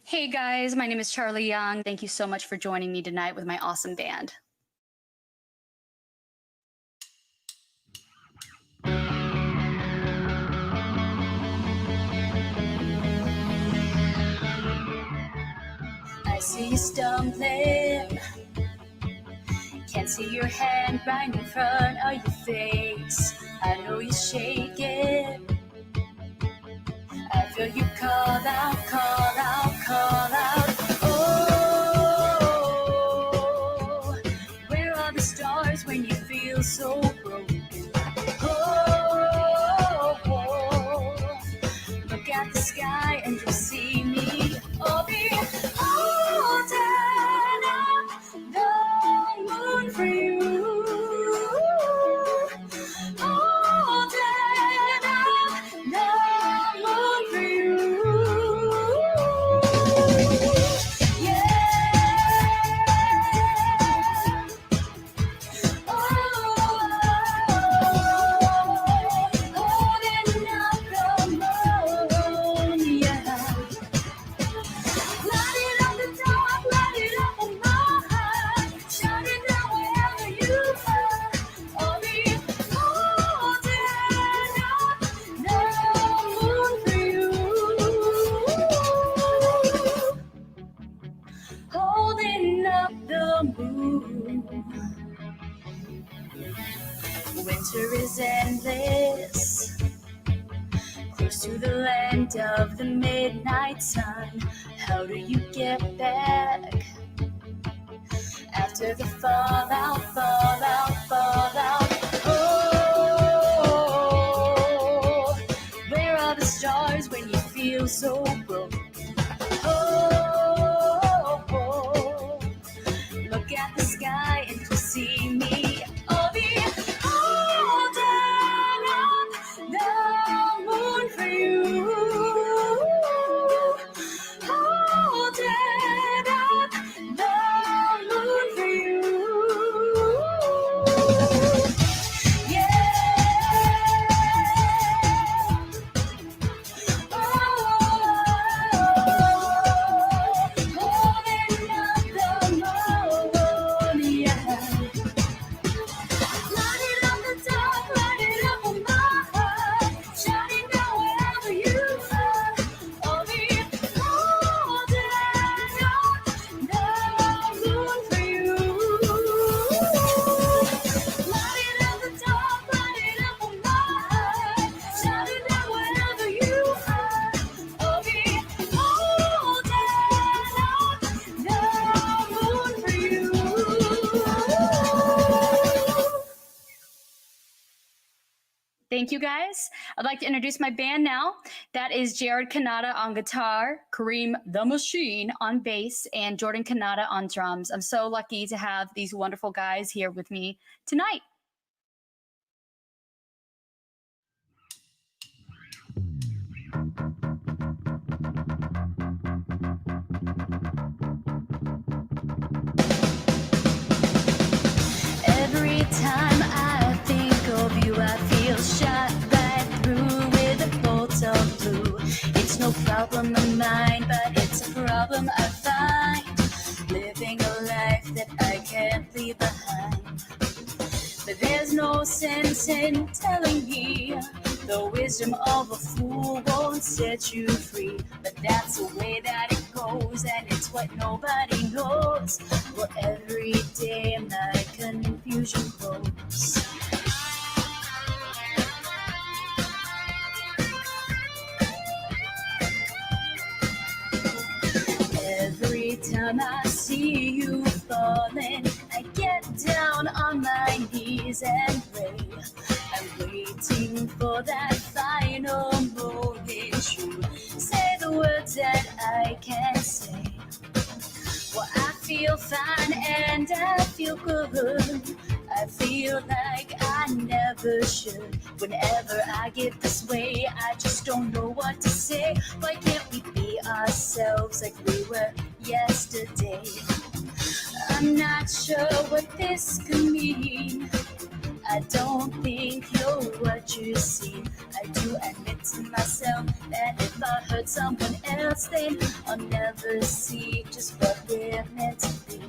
Hey guys, my name is Charlie Young. Thank you so much for joining me tonight with my awesome band. I see you stumbling, can't see your hand right in front of your face. I know you're shaking, I feel you call out, call out, call out. Oh, where are the stars when you feel so broken? Oh, look at the sky and you'll see me. I'll be holding up the moon for you. Holding up the moon for you. Yeah. Oh, holding up the moon, yeah. Light it up the dark, light it up on my heart. Shine it down wherever you are. I'll be holding up the moon for you. Holding up the moon. Winter is endless, close to the land of the midnight sun. How do you get back after the fallout, fallout, fallout? Oh, where are the stars when you feel so broken? Oh, look at the sky and you'll see me. I'll be holding up the moon for you. Holding up the moon for you. Yeah. Oh, holding up the moon, yeah. Light it up the dark, light it up on my heart. Shining down wherever you are. I'll be holding up the moon for you. Light it up the dark, light it up on my heart. Shining down wherever you are. I'll be holding up the moon for you. Thank you guys. I'd like to introduce my band now. That is Jared Kanata on guitar, Kareem the Machine on bass, and Jordan Kanata on drums. I'm so lucky to have these wonderful guys here with me tonight. Every time I think of you, I feel shot right through with a bolt of blue. It's no problem of mine, but it's a problem I find. Living a life that I can't leave behind. But there's no sense in telling me the wisdom of a fool won't set you free. But that's the way that it goes, and it's what nobody knows. Well, every day my confusion grows. Every time I see you falling, I get down on my knees and pray. I'm waiting for that final moment. You say the words that I can't say. Well, I feel fine and I feel good. I feel like I never should. Whenever I get this way, I just don't know what to say. Why can't we be ourselves like we were yesterday? I'm not sure what this could mean. I don't think you're what you seem. I do admit to myself that if I hurt someone else, then I'll never see just what we're meant to be.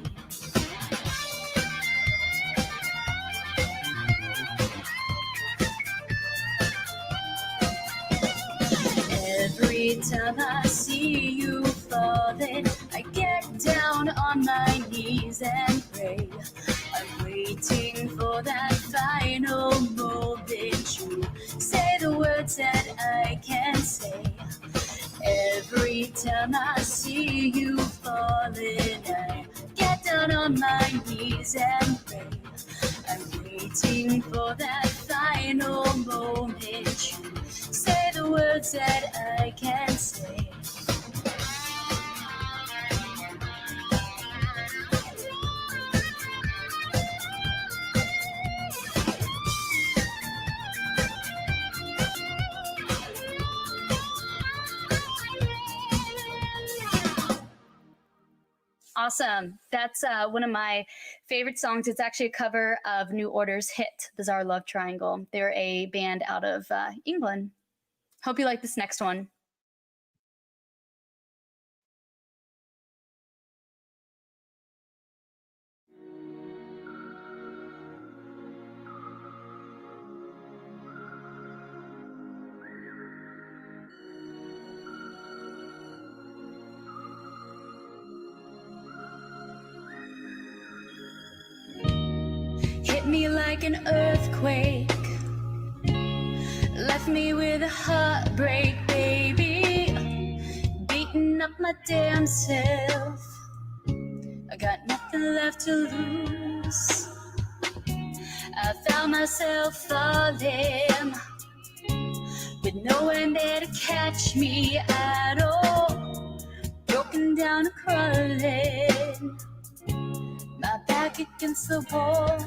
Every time I see you falling, I get down on my knees and pray. I'm waiting for that final moment. You say the words that I can't say. Every time I see you falling, I get down on my knees and pray. I'm waiting for that final moment. You say the words that I can't say. Awesome. That's one of my favorite songs. It's actually a cover of New Order's hit, Bizarre Love Triangle. They're a band out of England. Hope you like this next one. Hit me like an earthquake, left me with a heartbreak, baby, beating up my damn self. I got nothing left to lose. I found myself falling with no one there to catch me at all. Broken down and crawling, my back against the wall.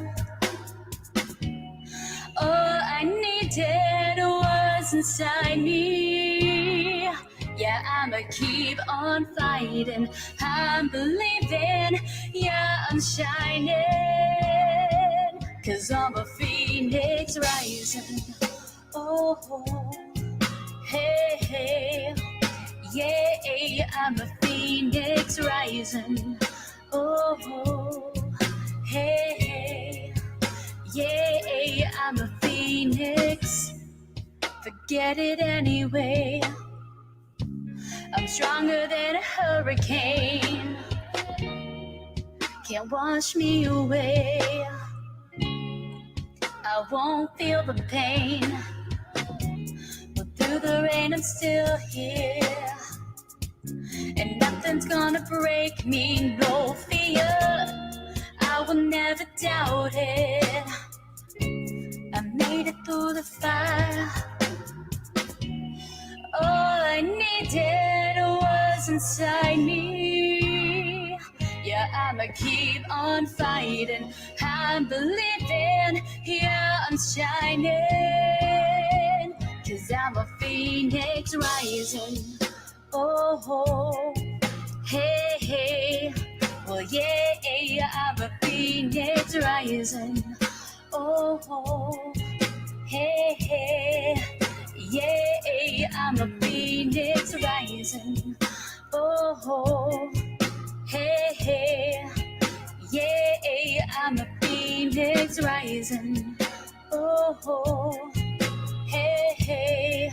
All I needed was inside me. Yeah, I'ma keep on fighting. I'm believing, yeah, I'm shining. 'Cause I'm a phoenix rising. Oh, hey, hey. Yeah, I'm a phoenix rising. Oh, hey, hey. Yeah, I'm a phoenix. Forget it anyway. I'm stronger than a hurricane. Can't wash me away. I won't feel the pain. But through the rain I'm still here. And nothing's gonna break me, no fear. I will never doubt it. I made it through the fire. All I needed was inside me. Yeah, I'ma keep on fighting. I'm believing, yeah, I'm shining. 'Cause I'm a phoenix rising. Oh, hey, hey. Well, yeah, I'm a phoenix rising. Oh, hey, hey. Yeah, I'm a phoenix rising. Oh, hey, hey. Yeah, I'm a phoenix rising. Oh, hey, hey.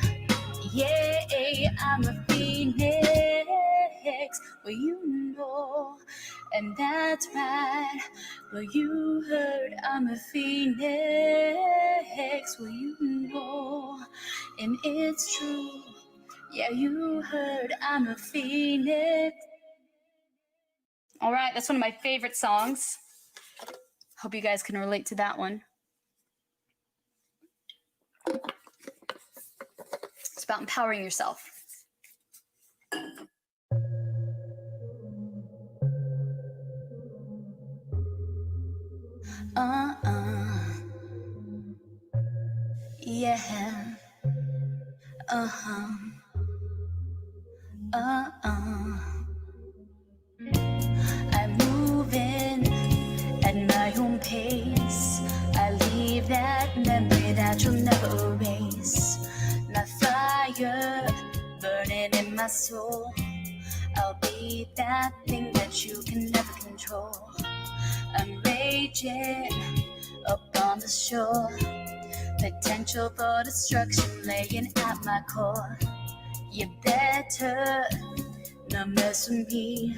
Yeah, I'm a phoenix. Well, you know, and that's right. Well, you heard I'm a phoenix. Well, you know, and it's true. Yeah, you heard I'm a phoenix. All right, that's one of my favorite songs. Hope you guys can relate to that one. It's about empowering yourself. Yeah. I'm moving at my own pace. I leave that memory that you'll never erase. My fire fire burning in my soul. I'll be that thing that you can never control. I'm raging up on the shore, potential for destruction laying at my core. You better not mess with me,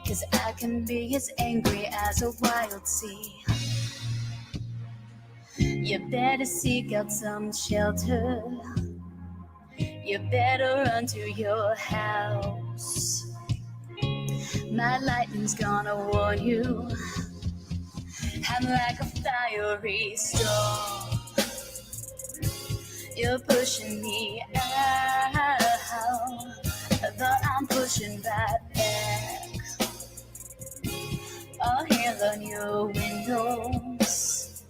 'cause I can be as angry as a wild sea. You better seek out some shelter. You better run to your house. My lightning's gonna warn you. I'm like a fiery storm. You're pushing me out, but I'm pushing right back. I'll hail on your windows,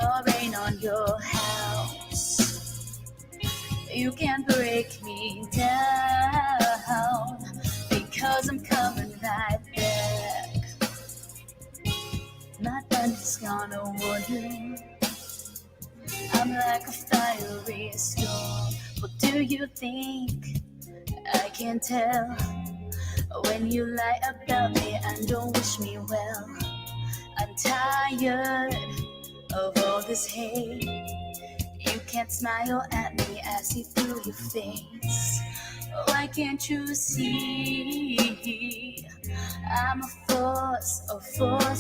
I'll rain on your house. You can't break me down, because I'm coming right back. My thunder's gonna warn you. I'm like a fiery storm. What do you think I can tell when you lie about me and don't wish me well? I'm tired of all this hate. You can't smile at me, I see through your face. Why can't you see? I'm a force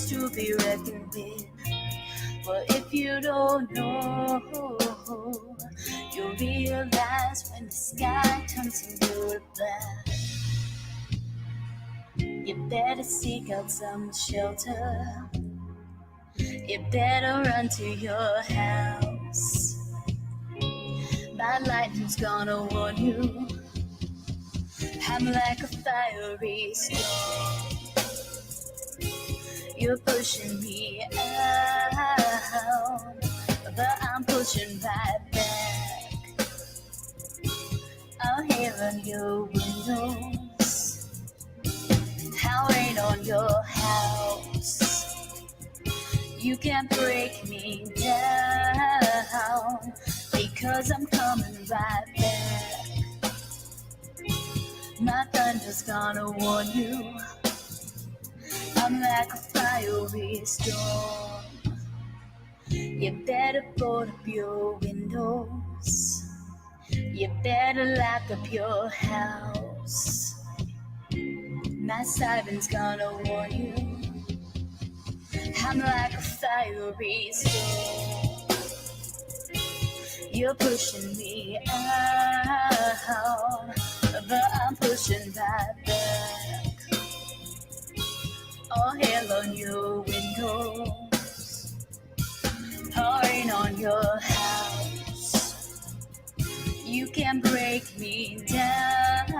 to be reckoned with. Well, if you don't know, you'll realize when the sky turns into black. You better seek out some shelter. You better run to your house. My lightning's gonna warn you. I'm like a fiery storm. You're pushing me out, but I'm pushing right back. I'll hail on your windows, I'll rain on your house. You can't break me down, because I'm coming right back. My thunder's gonna warn you. I'm like a fiery storm. You better board up your windows. You better lock up your house. My siren's gonna warn you. I'm like a fiery storm. You're pushing me out, but I'm pushing right back. I'll hail on your windows, I'll rain on your house. You can't break me down,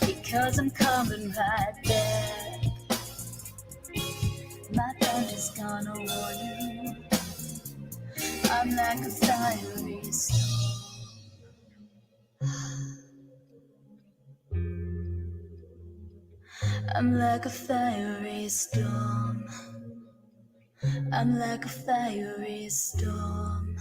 because I'm coming right back. My thunder's gonna warn you. I'm like a fiery storm. I'm like a fiery storm. I'm like a fiery storm.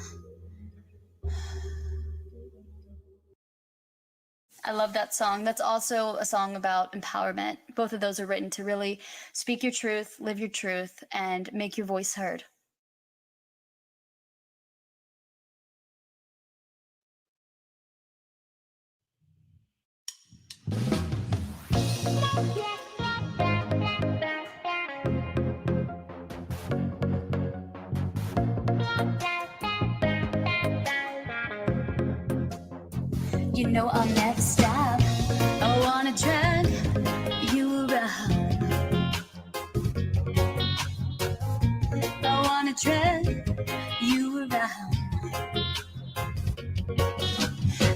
I love that song. That's also a song about empowerment. Both of those are written to really speak your truth, live your truth, and make your voice heard. You know I'll never stop. I wanna drag you around. I wanna drag you around.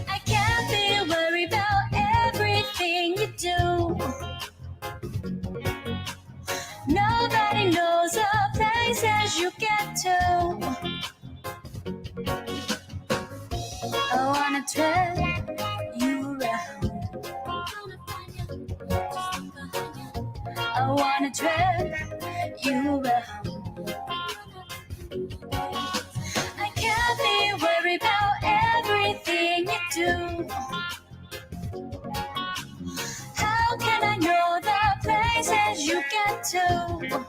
I can't be worried about everything you do. Nobody knows the places you get to. I wanna drag you around. I wanna drag you around. I can't be worried about everything to.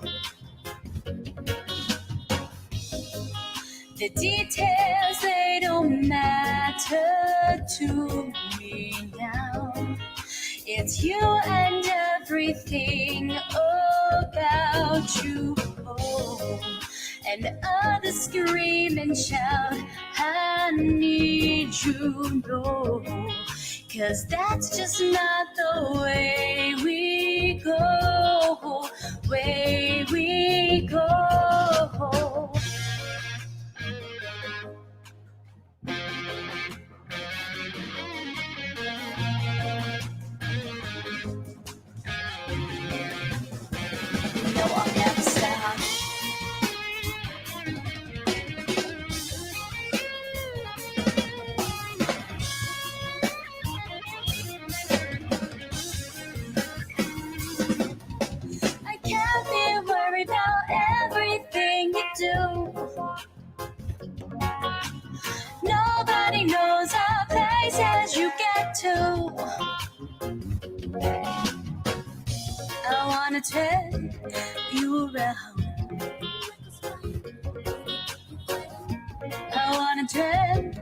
The details, they don't matter to me now. It's you and everything about you. Oh, and others scream and shout, I need you, no. 'Cause that's just not the way we go, way we go. No, I'll never stop. I can't be worried about everything you do. Nobody knows our places you get to. I wanna turn you around. I wanna turn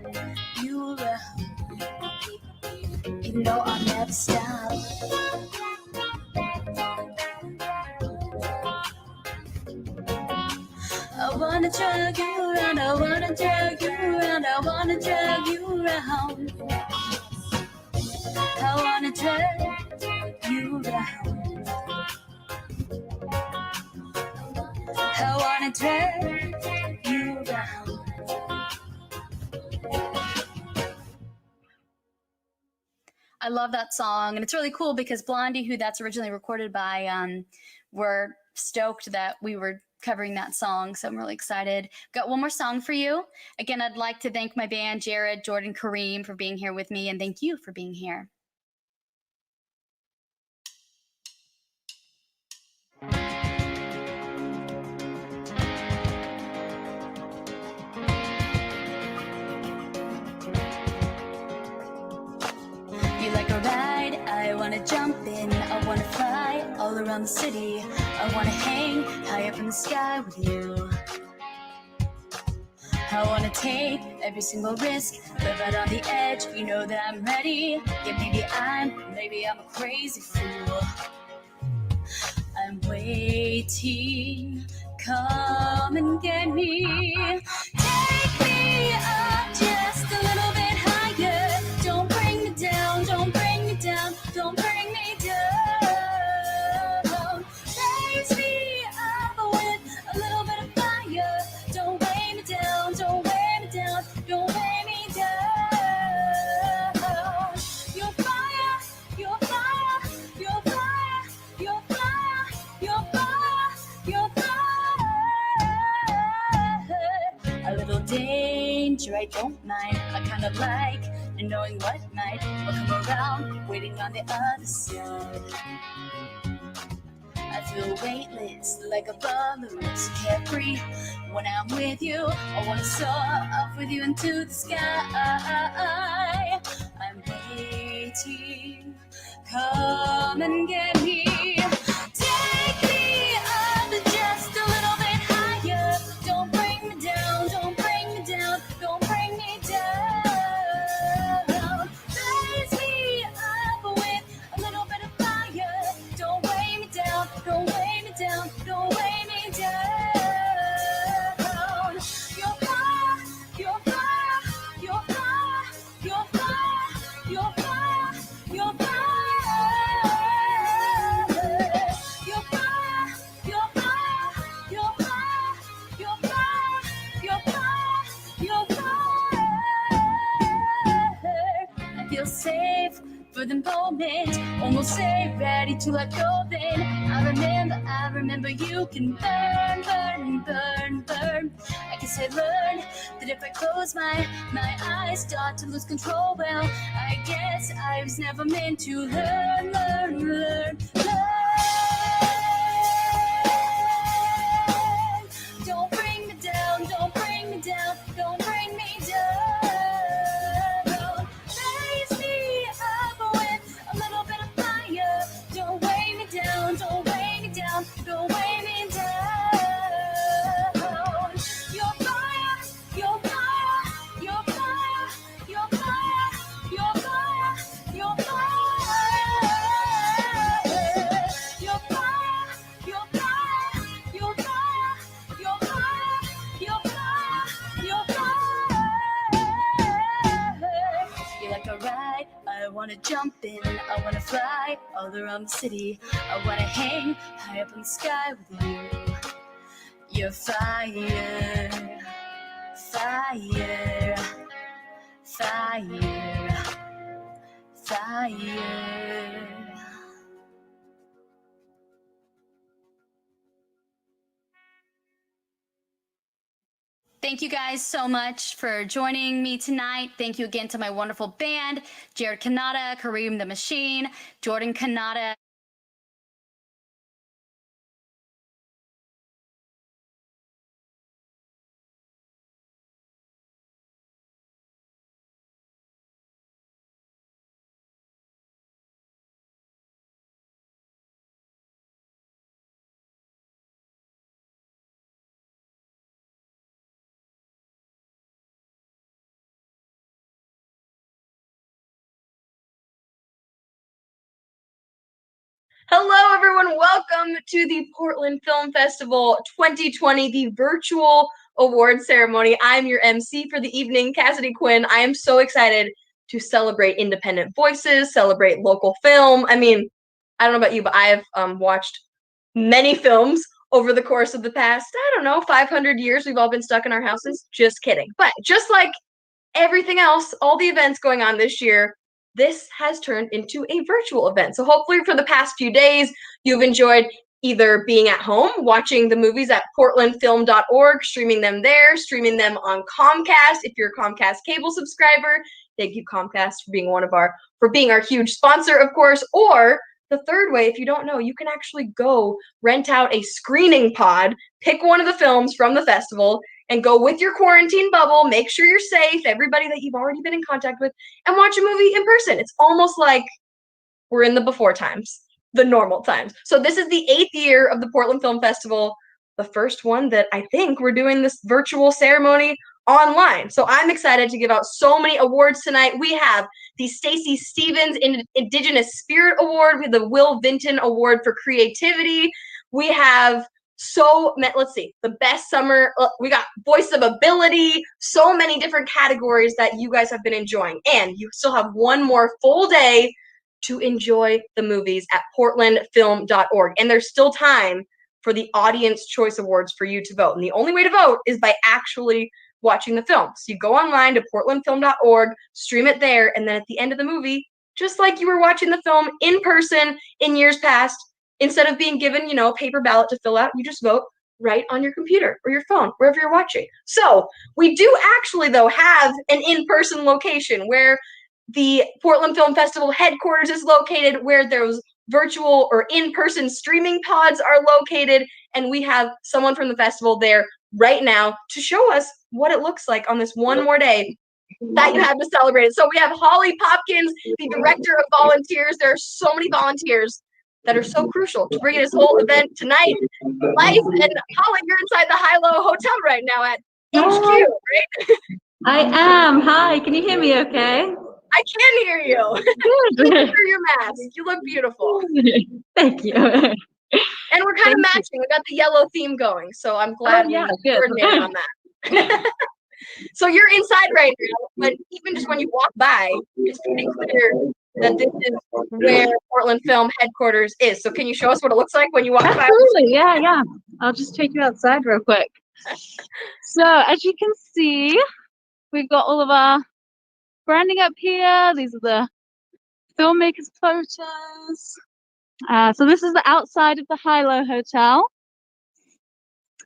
you around. You know I'll never stop. I wanna drag you around, I wanna drag you around, I wanna drag you around. I wanna drag you around. I wanna drag you around. I love that song, and it's really cool because Blondie, who that's originally recorded by, we're stoked that we were covering that song, so I'm really excited. Got one more song for you. Again, I'd like to thank my band, Jared, Jordan, Kareem, for being here with me, and thank you for being here. You like a ride? I wanna jump in. I wanna fly all around the city. I wanna hang high up in the sky with you. I wanna take every single risk, live out on the edge. You know that I'm ready. Yeah, maybe I'm a crazy fool. I'm waiting. Come and get me. Take me up just a little bit higher. Don't bring me down, don't bring me down, don't bring me down. Raise me up with a little bit of fire. Don't weigh me down, don't weigh me down, don't weigh me down. Your fire, your fire, your fire, your fire, your fire, your fire. A little danger, I don't mind. I kinda like knowing what night will come around, waiting on the other side. I feel weightless like a balloon, so carefree when I'm with you. I wanna soar off with you into the sky. I'm waiting. Come and get me. Take me up just a little bit higher. Don't bring me down, don't bring me down, don't bring me down. Raise me up with a little bit of fire. Don't weigh me down, don't weigh me down, don't weigh me down. Your fire, your fire, your fire, your fire, your fire, your fire. Your fire, your fire, your fire, your fire, your fire, your fire. I feel safe for the moment, almost safe, ready to let go then. I remember you can burn, burn, burn, burn. I guess I learned that if I close my eyes, start to lose control. Well, I guess I was never meant to learn, learn, learn, learn. Don't bring me down, don't bring me down, don't bring me down. Raise me up with a little bit of fire. Don't weigh me down, don't weigh me down, don't weigh moonlight. I wanna jump in, I wanna fly all around the city. I wanna hang high up in the sky with you. You're fire, fire, fire, fire. Thank you guys so much for joining me tonight. Thank you again to my wonderful band, Jared Kanata, Kareem the Machine, Jordan Kanata. Hello, everyone. Welcome to the Portland Film Festival 2020, the virtual award ceremony. I'm your MC for the evening, Cassidy Quinn. I am so excited to celebrate independent voices, celebrate local film. I mean, I don't know about you, but I have watched many films over the course of the past, 500 years. We've all been stuck in our houses. Just kidding. But just like everything else, all the events going on this year, this has turned into a virtual event. So hopefully for the past few days, you've enjoyed either being at home, watching the movies at portlandfilm.org, streaming them there, streaming them on Comcast. If you're a Comcast cable subscriber, thank you Comcast for being our huge sponsor, of course. Or the third way, if you don't know, you can actually go rent out a screening pod, pick one of the films from the festival, and go with your quarantine bubble, make sure you're safe, everybody that you've already been in contact with, and watch a movie in person. It's almost like we're in the before times, the normal times. So this is the 8th year of the Portland Film Festival, the first one that I think we're doing this virtual ceremony online. So I'm excited to give out so many awards tonight. We have the Stacey Stevens Indigenous Spirit Award. We have the Will Vinton Award for Creativity. We have the best summer, we got Voice of Ability, so many different categories that you guys have been enjoying. And you still have one more full day to enjoy the movies at portlandfilm.org. And there's still time for the Audience Choice Awards for you to vote. And the only way to vote is by actually watching the film. So you go online to portlandfilm.org, stream it there, and then at the end of the movie, just like you were watching the film in person in years past, instead of being given, a paper ballot to fill out, you just vote right on your computer or your phone, wherever you're watching. So we do actually, though, have an in-person location where the Portland Film Festival headquarters is located, where those virtual or in-person streaming pods are located, and we have someone from the festival there right now to show us what it looks like on this one more day that you have to celebrate it. So we have Holly Popkins, the director of volunteers. There are so many volunteers that are so crucial to bringing this whole event tonight life. And Holly, you're inside the Hilo Hotel right now at HQ, right? I am. Hi, can you hear me okay? I can hear you. Good. Thank you for your mask. You look beautiful. Thank you. And we're kind of matching. We got the yellow theme going, so I'm glad we coordinated on that. So you're inside right now, but even just when you walk by, it's pretty clear that this is where Portland Film headquarters is. So can you show us what it looks like when you walk by? Absolutely, yeah. I'll just take you outside real quick. So as you can see, we've got all of our branding up here. These are the filmmakers' photos. So this is the outside of the Hilo Hotel.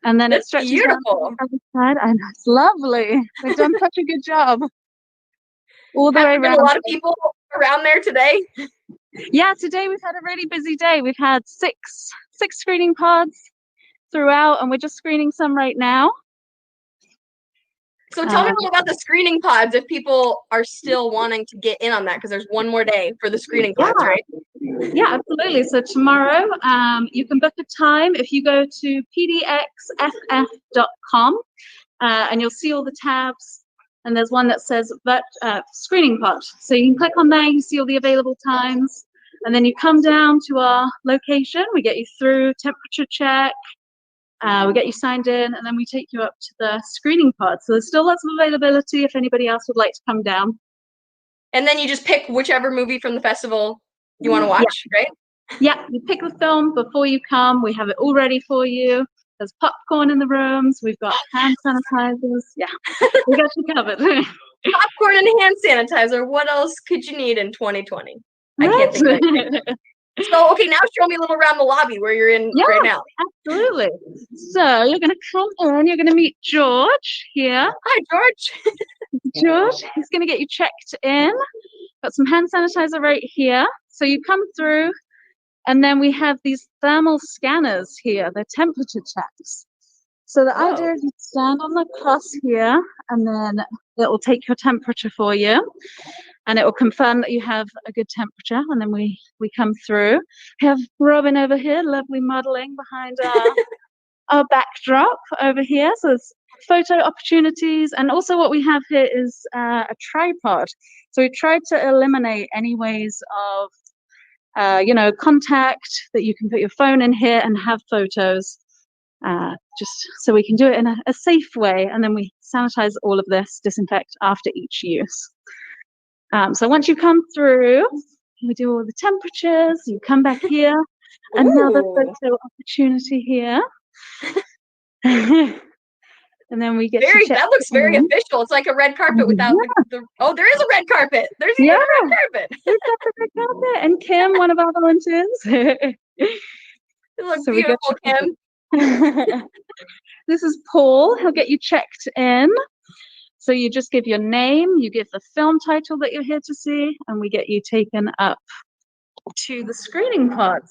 And then it stretches beautiful. Down the side, and it's lovely. They've done such a good job. All the way around. A lot of people around there today. Yeah, today we've had a really busy day. We've had six screening pods throughout, and we're just screening some right now. So tell me a little about the screening pods if people are still wanting to get in on that, because there's one more day for the screening pods, right? Yeah, absolutely. So tomorrow, you can book a time if you go to pdxff.com, and you'll see all the tabs, and there's one that says screening pod. So you can click on there, you see all the available times, and then you come down to our location. We get you through temperature check, we get you signed in, and then we take you up to the screening pod. So there's still lots of availability if anybody else would like to come down. And then you just pick whichever movie from the festival you want to watch, right? Yeah, you pick the film before you come. We have it all ready for you. There's popcorn in the rooms. We've got hand sanitizers. Yeah, we got you covered. Popcorn and hand sanitizer. What else could you need in 2020? I can't think of anything. So, okay, now show me a little around the lobby where you're in right now. Absolutely. So you're going to come in. You're going to meet George here. Hi, George. George, he's going to get you checked in. Got some hand sanitizer right here. So you come through, and then we have these thermal scanners here. They're temperature checks. So the idea is you stand on the cross here, and then it will take your temperature for you, and it will confirm that you have a good temperature. And then we come through. We have Robin over here, lovely modeling behind our backdrop over here. So there's photo opportunities, and also what we have here is a tripod. So we tried to eliminate any ways of contact, that you can put your phone in here and have photos, just so we can do it in a safe way. And then we sanitize all of this, disinfect after each use. So once you come through, we do all the temperatures. You come back here, another photo opportunity here. And then we get that looks very official. It's like a red carpet without the there is a red carpet. There's a red carpet. There's a red carpet. And Kim, one of our volunteers. You look beautiful, Kim. This is Paul. He'll get you checked in. So you just give your name, you give the film title that you're here to see, and we get you taken up to the screening pods.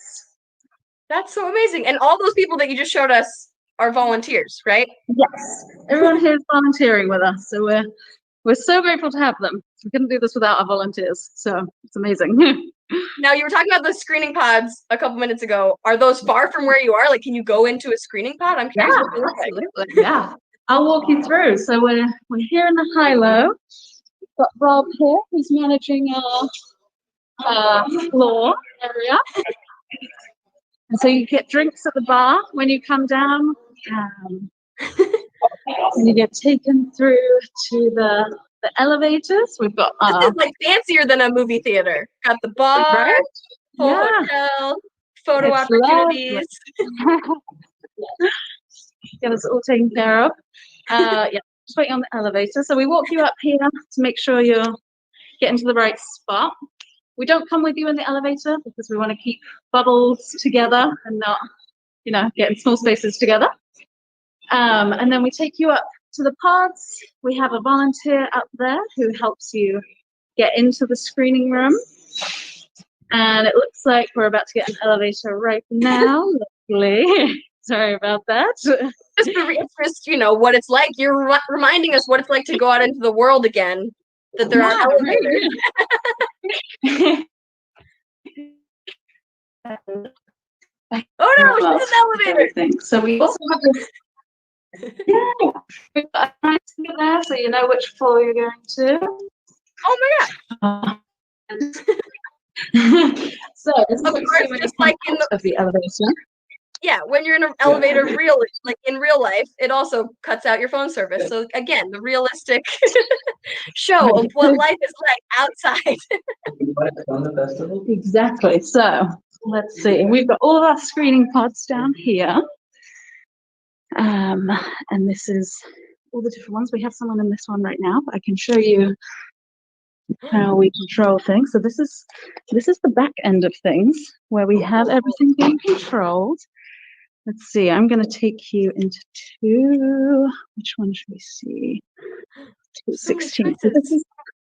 That's so amazing. And all those people that you just showed us are volunteers, right? Yes. Everyone here is volunteering with us. So we're so grateful to have them. We couldn't do this without our volunteers. So it's amazing. Now, you were talking about the screening pods a couple minutes ago. Are those far from where you are? Like, can you go into a screening pod? I'm curious what they look like. Yeah. I'll walk you through. So we're here in the high-low. We've got Rob here, who's managing our floor area. And so you get drinks at the bar when you come down. And you get taken through to the elevators. We've got this is like fancier than a movie theater. Got the bar, right? hotel, photo opportunities. Get us all taken care of. Just waiting on the elevator. So we walk you up here to make sure you're getting to the right spot. We don't come with you in the elevator because we want to keep bubbles together and not, get in small spaces together. And then we take you up to the pods. We have a volunteer up there who helps you get into the screening room. And it looks like we're about to get an elevator right now. Lovely. Sorry about that. Just what it's like. You're reminding us what it's like to go out into the world again. That there are elevators. Oh no, she's an elevator. So we also have this. We've got a nice thing there, so you know which floor you're going to. Oh my god! So this is just like in the elevator. Yeah, when you're in an elevator, in real life, it also cuts out your phone service. So again, the realistic show of what life is like outside. Exactly. So let's see. We've got all of our screening pods down here. And this is all the different ones. We have someone in this one right now, but I can show you how we control things. So this is the back end of things where we have everything being controlled. Let's see, I'm going to take you into which one should we see? 216. So this is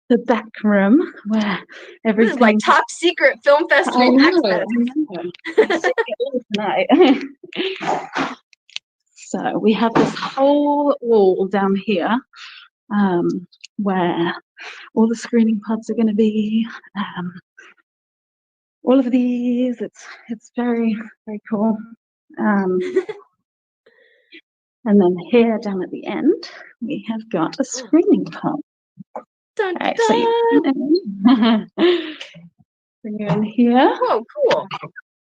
the back room where everything is like top secret film festival access. So we have this whole wall down here where all the screening pods are going to be. All of these, it's very, very cool. And then here down at the end, we have got a screening pod. Dun, dun. Right, so bring you in here. Oh, cool.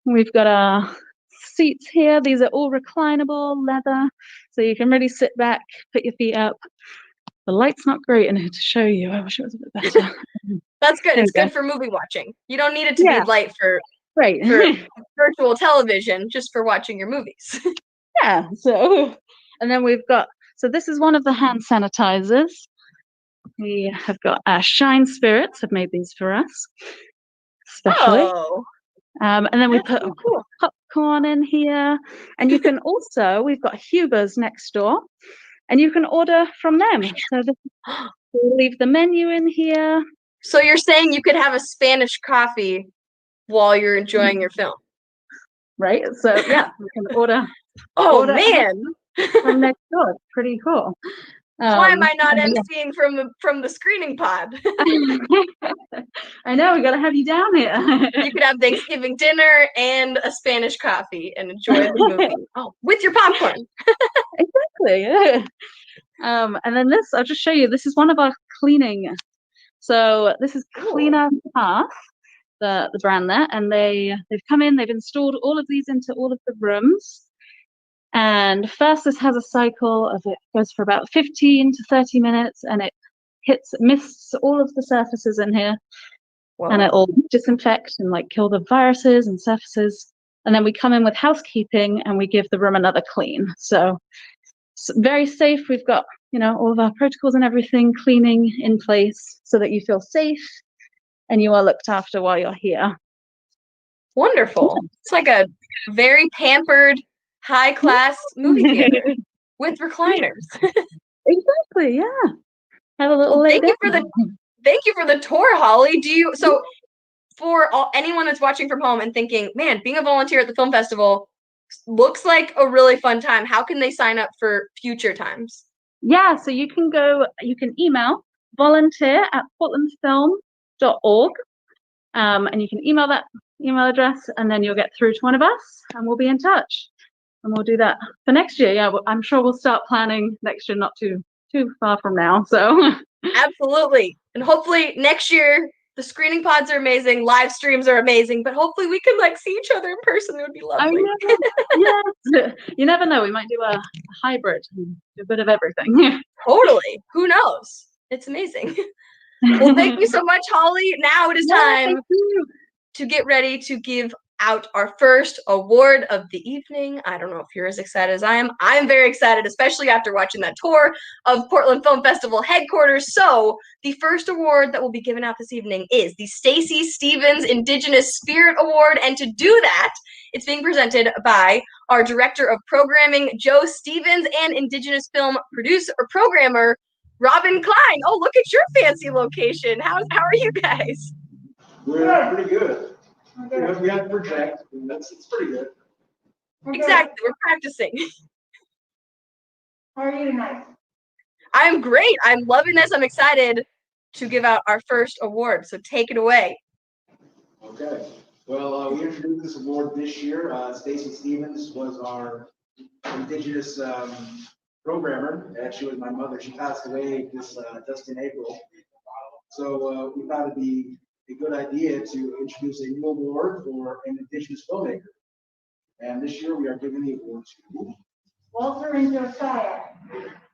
We've got our seats here. These are all reclinable leather, so you can really sit back, put your feet up. The light's not great in here to show you. I wish it was a bit better. That's good. There It's we go. good for movie watching. You don't need it to Yeah. be light for Great. virtual television, just for watching your movies. Yeah. So, and then we've got, so this is one of the hand sanitizers. We have got our Shine Spirits have made these for us, especially. Oh, And then we that's put so cool. popcorn in here. And you can also, we've got Huber's next door, and you can order from them. So we'll leave the menu in here. So you're saying you could have a Spanish coffee while you're enjoying your film? Right? So yeah, we can order Oh Order- man, from next door. It's pretty cool. why am I not and yeah. emceeing from the screening pod? I know, we gotta have you down here. You could have Thanksgiving dinner and a Spanish coffee and enjoy the movie. Oh, with your popcorn. Exactly. Yeah. And then this, I'll just show you. This is one of our cleaning. So this is Cleaner Path, the brand there, and they've come in. They've installed all of these into all of the rooms. And first, this has a cycle of it goes for about 15 to 30 minutes, and it mists all of the surfaces in here, and it will disinfect and like kill the viruses and surfaces. And then we come in with housekeeping, and we give the room another clean. So it's very safe. We've got all of our protocols and everything cleaning in place so that you feel safe and you are looked after while you're here. Wonderful. It's like a very pampered, high-class movie theater with recliners. Exactly. Yeah. Have a little. Well, thank you for the tour, Holly. For anyone that's watching from home and thinking, man, being a volunteer at the film festival looks like a really fun time. How can they sign up for future times? Yeah, so you can email volunteer@portlandfilm.org, and you can email that email address, and then you'll get through to one of us, and we'll be in touch, and we'll do that for next year. Yeah, I'm sure we'll start planning next year, not too far from now. So absolutely, and hopefully next year the screening pods are amazing, live streams are amazing, but hopefully we can see each other in person. It would be lovely. Yes. You never know. We might do a hybrid, do a bit of everything. Totally. Who knows? It's amazing. Well, thank you so much, Holly. Now it is time to get ready to give out our first award of the evening. I don't know if you're as excited as I am. I'm very excited, especially after watching that tour of Portland Film Festival headquarters. So the first award that will be given out this evening is the Stacy Stevens Indigenous Spirit Award. And to do that, it's being presented by our Director of Programming, Joe Stevens, and Indigenous Film Producer or Programmer, Robin Klein. Oh, look at your fancy location. How are you guys? We're pretty good. We have to project, and it's pretty good. Exactly, we're practicing. How are you tonight? I'm great. I'm loving this. I'm excited to give out our first award. So take it away. Okay. Well, we introduced this award this year. Stacy Stevens was our Indigenous programmer. She was my mother. She passed away just in April. So we thought it'd be a good idea to introduce a new award for an Indigenous filmmaker. And this year we are giving the award to Walter and Josiah.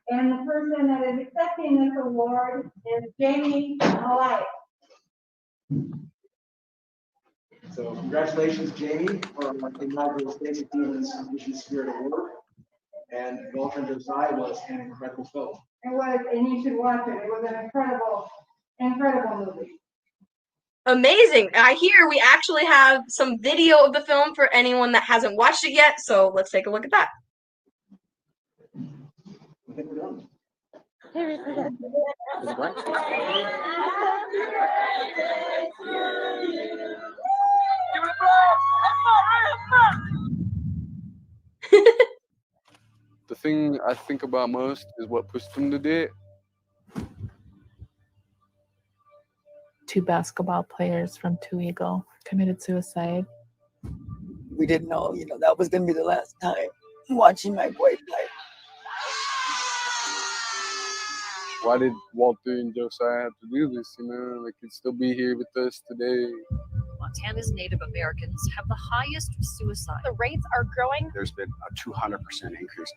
And the person that is accepting this award is Jamie Malaya. So congratulations, Jamie, on the inaugural Stacy Stevens Indigenous Spirit Award. And Walter and Josiah was an incredible film. It was, and you should watch it. It was an incredible movie. Amazing. I hear we actually have some video of the film for anyone that hasn't watched it yet. So let's take a look at that. I think we're done. The thing I think about most is what pushed them to do it. 2 basketball players from Two Eagle committed suicide. We didn't know, that was going to be the last time watching my boy play. Why did Walter and Josiah have to do this? They could still be here with us today. Montana's Native Americans have the highest suicide. The rates are growing. There's been a 200% increase.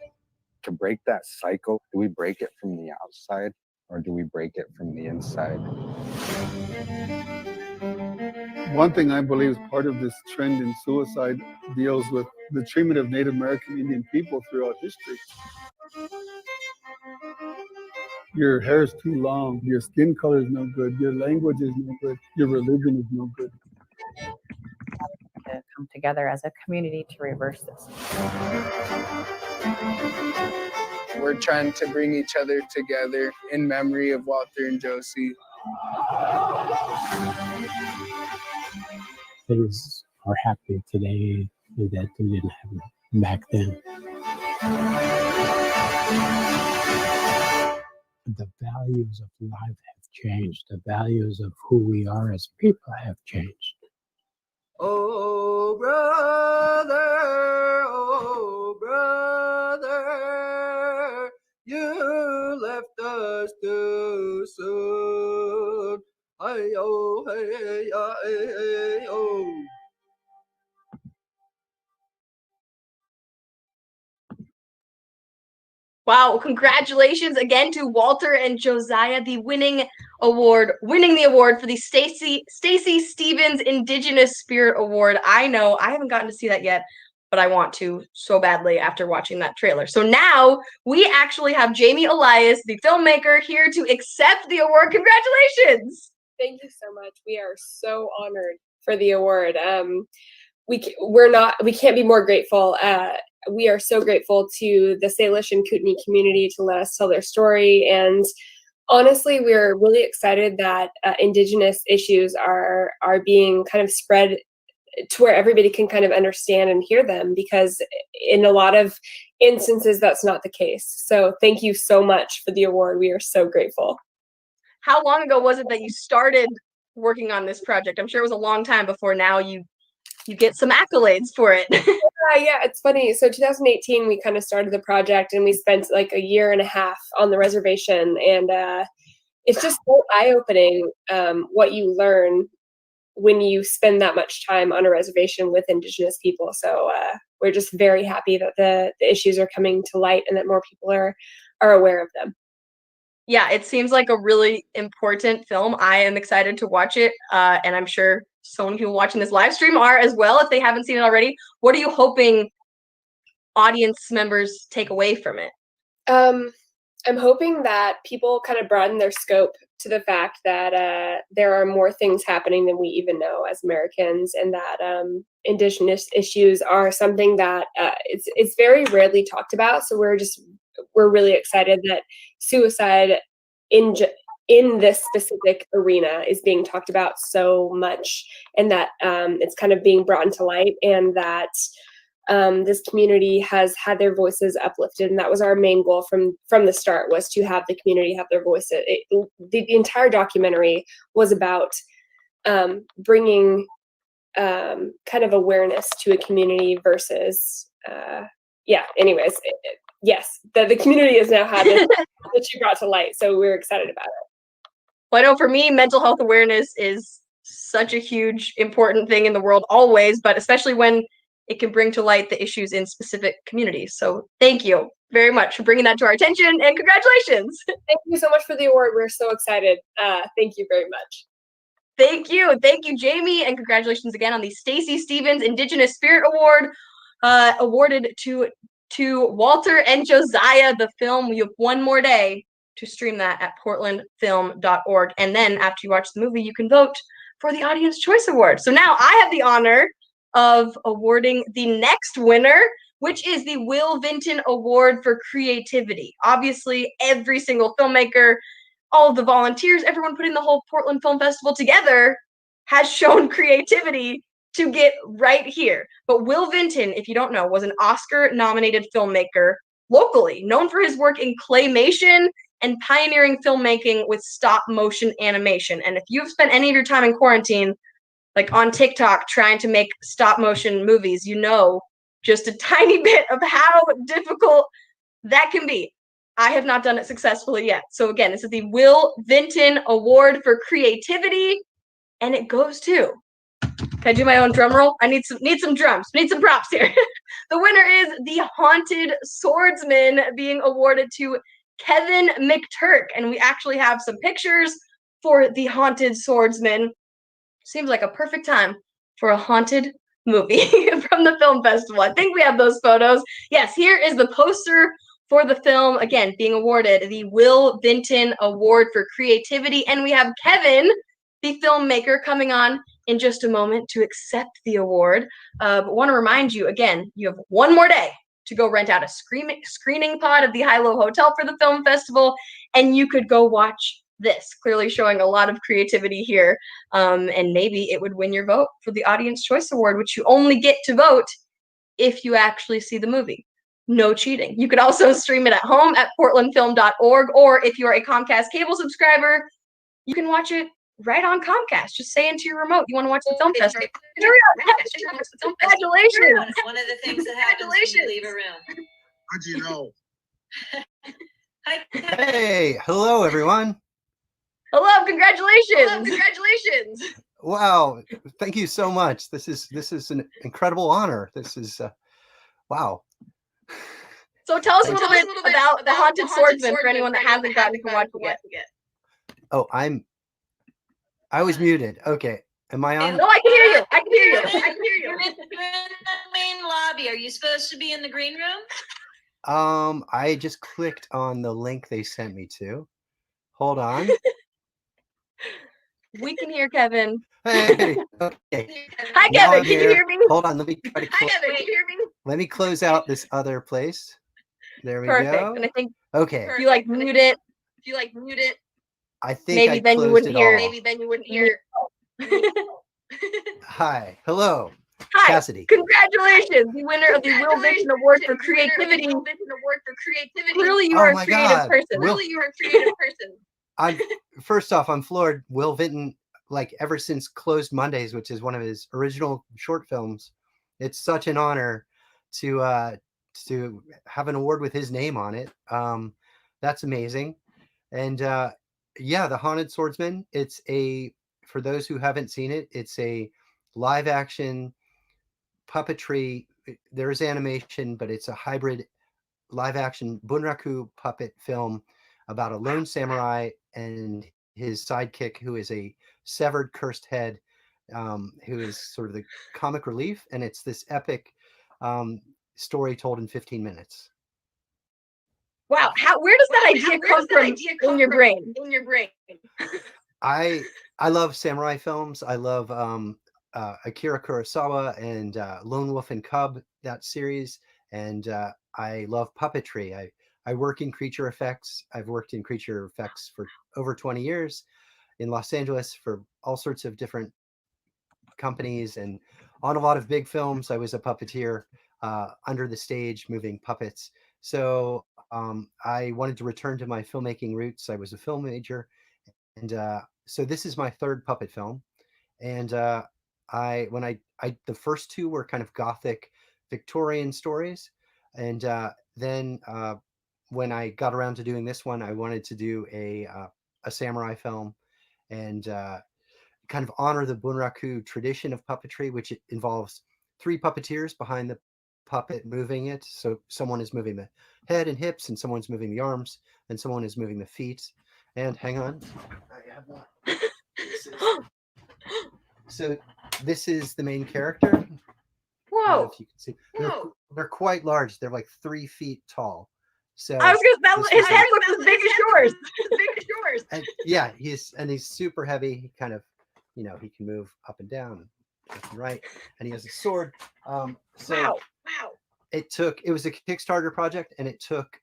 To break that cycle, we break it from the outside. or do we break it from the inside? One thing I believe is part of this trend in suicide deals with the treatment of Native American Indian people throughout history. Your hair is too long, your skin color is no good, your language is no good, your religion is no good. To come together as a community to reverse this. We're trying to bring each other together in memory of Walter and Josie. Things are happening today that we didn't have back then. The values of life have changed. The values of who we are as people have changed. Oh, brother, you left us too soon. Hey-oh, hey-oh. Wow, congratulations again to Walter and Josiah, winning the award for the Stacy Stevens Indigenous Spirit Award. I know I haven't gotten to see that yet, but I want to so badly after watching that trailer. So now we actually have Jamie Elias, the filmmaker, here to accept the award. Congratulations! Thank you so much. We are so honored for the award. We can't be more grateful. We are so grateful to the Salish and Kootenai community to let us tell their story. And honestly, we're really excited that Indigenous issues are being kind of spread to where everybody can kind of understand and hear them, because in a lot of instances, that's not the case. So thank you so much for the award. We are so grateful. How long ago was it that you started working on this project? I'm sure it was a long time before now you get some accolades for it. Yeah, it's funny. So 2018, we kind of started the project and we spent like a year and a half on the reservation. And it's just so eye-opening what you learn when you spend that much time on a reservation with Indigenous people. So we're just very happy that the issues are coming to light and that more people are aware of them. Yeah, it seems like a really important film. I am excited to watch it, and I'm sure so many people watching this live stream are as well if they haven't seen it already. What are you hoping audience members take away from it? I'm hoping that people kind of broaden their scope to the fact that there are more things happening than we even know as Americans, and that Indigenous issues are something that it's very rarely talked about. So we're really excited that suicide in this specific arena is being talked about so much, and that it's kind of being brought into light, and that this community has had their voices uplifted. And that was our main goal from the start, was to have the community have their voices. The entire documentary was about bringing kind of awareness to a community versus, anyways, yes, the community has now had this that she brought to light. So we're excited about it. Well, I know for me, mental health awareness is such a huge, important thing in the world always, but especially when it can bring to light the issues in specific communities. So thank you very much for bringing that to our attention, and congratulations. Thank you so much for the award. We're so excited. Thank you very much. Thank you, Jamie, and congratulations again on the Stacy Stevens Indigenous Spirit Award, awarded to Walter and Josiah, the film. You have one more day to stream that at portlandfilm.org. And then after you watch the movie, you can vote for the Audience Choice Award. So now I have the honor of awarding the next winner, which is the Will Vinton Award for Creativity. Obviously, every single filmmaker, all of the volunteers, everyone putting the whole Portland Film Festival together has shown creativity to get right here. But Will Vinton, if you don't know, was an Oscar-nominated filmmaker locally, known for his work in claymation and pioneering filmmaking with stop-motion animation. And if you've spent any of your time in quarantine, like on TikTok, trying to make stop-motion movies, you know just a tiny bit of how difficult that can be. I have not done it successfully yet. So again, this is the Will Vinton Award for Creativity, and it goes to... Can I do my own drum roll? I need some drums. Need some props here. The winner is The Haunted Swordsman, being awarded to Kevin McTurk. And we actually have some pictures for The Haunted Swordsman. Seems like a perfect time for a haunted movie from the film festival. I think we have those photos. Yes, here is the poster for the film, again, being awarded the Will Vinton Award for Creativity. And we have Kevin, the filmmaker, coming on in just a moment to accept the award. But want to remind you, again, you have one more day to go rent out a screening pod at the High-Low Hotel for the film festival, and you could go watch this, clearly showing a lot of creativity here. And maybe it would win your vote for the Audience Choice Award, which you only get to vote if you actually see the movie. No cheating. You could also stream it at home at portlandfilm.org, or if you're a Comcast cable subscriber, you can watch it right on Comcast. Just say into your remote you want to watch the film festival. Congratulations! One of the things that happens when you leave a room. How'd you know? Hey, hello everyone. Hello, congratulations! Congratulations! Wow, thank you so much. This is an incredible honor. This is wow. So tell us a little bit about The Haunted Swordsman for anyone that hasn't gotten to watch it yet. Oh, I was muted. Okay, am I on? No, I can hear you. I can hear you. I can hear you. You're in the main lobby. Are you supposed to be in the green room? I just clicked on the link they sent me to. Hold on. We can hear Kevin. Hey. Okay. Hi, Now Kevin. I'm Can you here. hear me? Hold on. Let me try to. Hi, Kevin. Can you hear me? Let me close out this other place. There we Perfect. go. And I think Okay. if you like mute it, I think maybe I then you closed wouldn't it hear. all. Maybe then you wouldn't hear. Hi. Hello. Hi. Cassidy. Congratulations, the winner of the Will Vinton Award for Creativity. Clearly, you are Oh a my creative God. person. Will- Clearly, you are a creative person. First off, I'm floored. Will Vinton, like ever since Closed Mondays, which is one of his original short films, it's such an honor to have an award with his name on it. That's amazing. And yeah, The Haunted Swordsman. It's for those who haven't seen it, it's a live action puppetry. There is animation, but it's a hybrid live action bunraku puppet film about a lone samurai and his sidekick, who is a severed cursed head, who is sort of the comic relief. And it's this epic story told in 15 minutes. Wow, where does that idea come from in your brain? I love samurai films. I love Akira Kurosawa and Lone Wolf and Cub, that series. And I love puppetry. I work in creature effects. I've worked in creature effects for over 20 years in Los Angeles for all sorts of different companies, and on a lot of big films. I was a puppeteer under the stage, moving puppets. So I wanted to return to my filmmaking roots. I was a film major. And so this is my third puppet film. And the first two were kind of gothic Victorian stories. And then when I got around to doing this one, I wanted to do a samurai film and kind of honor the bunraku tradition of puppetry, which involves 3 puppeteers behind the puppet moving it. So someone is moving the head and hips, and someone's moving the arms, and someone is moving the feet. And hang on, I have one. So this is the main character. I don't know Whoa. if you can see. They're quite large. They're like 3 feet tall. So I was gonna say his head looks as big as yours. and yeah, he's super heavy. He kind of, he can move up and down, left and right, and he has a sword. So Wow. it was a Kickstarter project, and it took,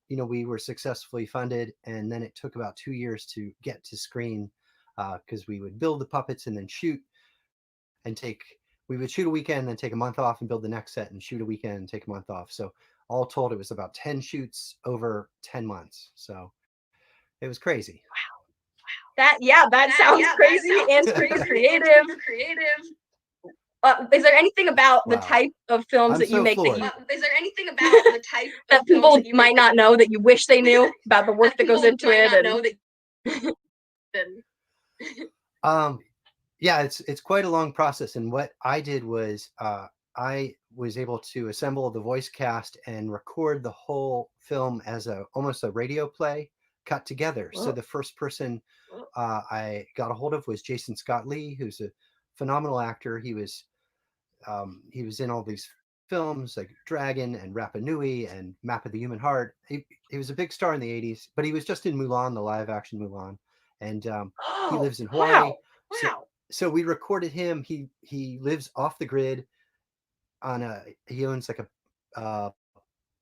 we were successfully funded, and then it took about 2 years to get to screen, because we would build the puppets and then shoot, and we would shoot a weekend, then take a month off and build the next set, and shoot a weekend and take a month off. So all told, it was about 10 shoots over 10 months. So it was crazy. That sounds crazy and super creative. Is there anything about the type of films that you make that people might not know, that you wish they knew about the work that goes into it? Yeah, it's quite a long process. And what I did was I was able to assemble the voice cast and record the whole film as almost a radio play cut together. So the first person I got a hold of was Jason Scott Lee, who's a phenomenal actor. He was in all these films like Dragon and Rapa Nui and Map of the Human Heart. He was a big star in the 80s, but he was just in Mulan, the live action Mulan. And he lives in Hawaii. Wow. So we recorded him. He lives off the grid he owns like a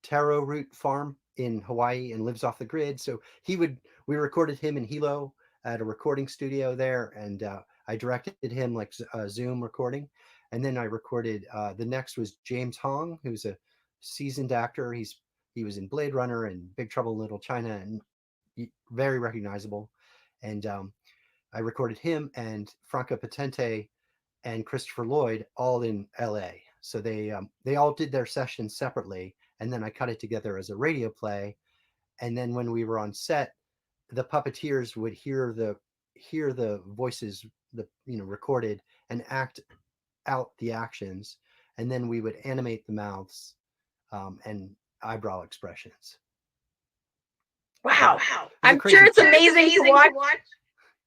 taro root farm in Hawaii and lives off the grid. So we recorded him in Hilo at a recording studio there. And I directed him like a Zoom recording. And then I recorded, the next was James Hong, who's a seasoned actor. He was in Blade Runner and Big Trouble in Little China and very recognizable. And I recorded him and Franca Potente and Christopher Lloyd all in LA. So they all did their sessions separately. And then I cut it together as a radio play. And then when we were on set, the puppeteers would hear the voices, recorded and act out the actions, and then we would animate the mouths and eyebrow expressions. Wow. I'm sure it's amazing to watch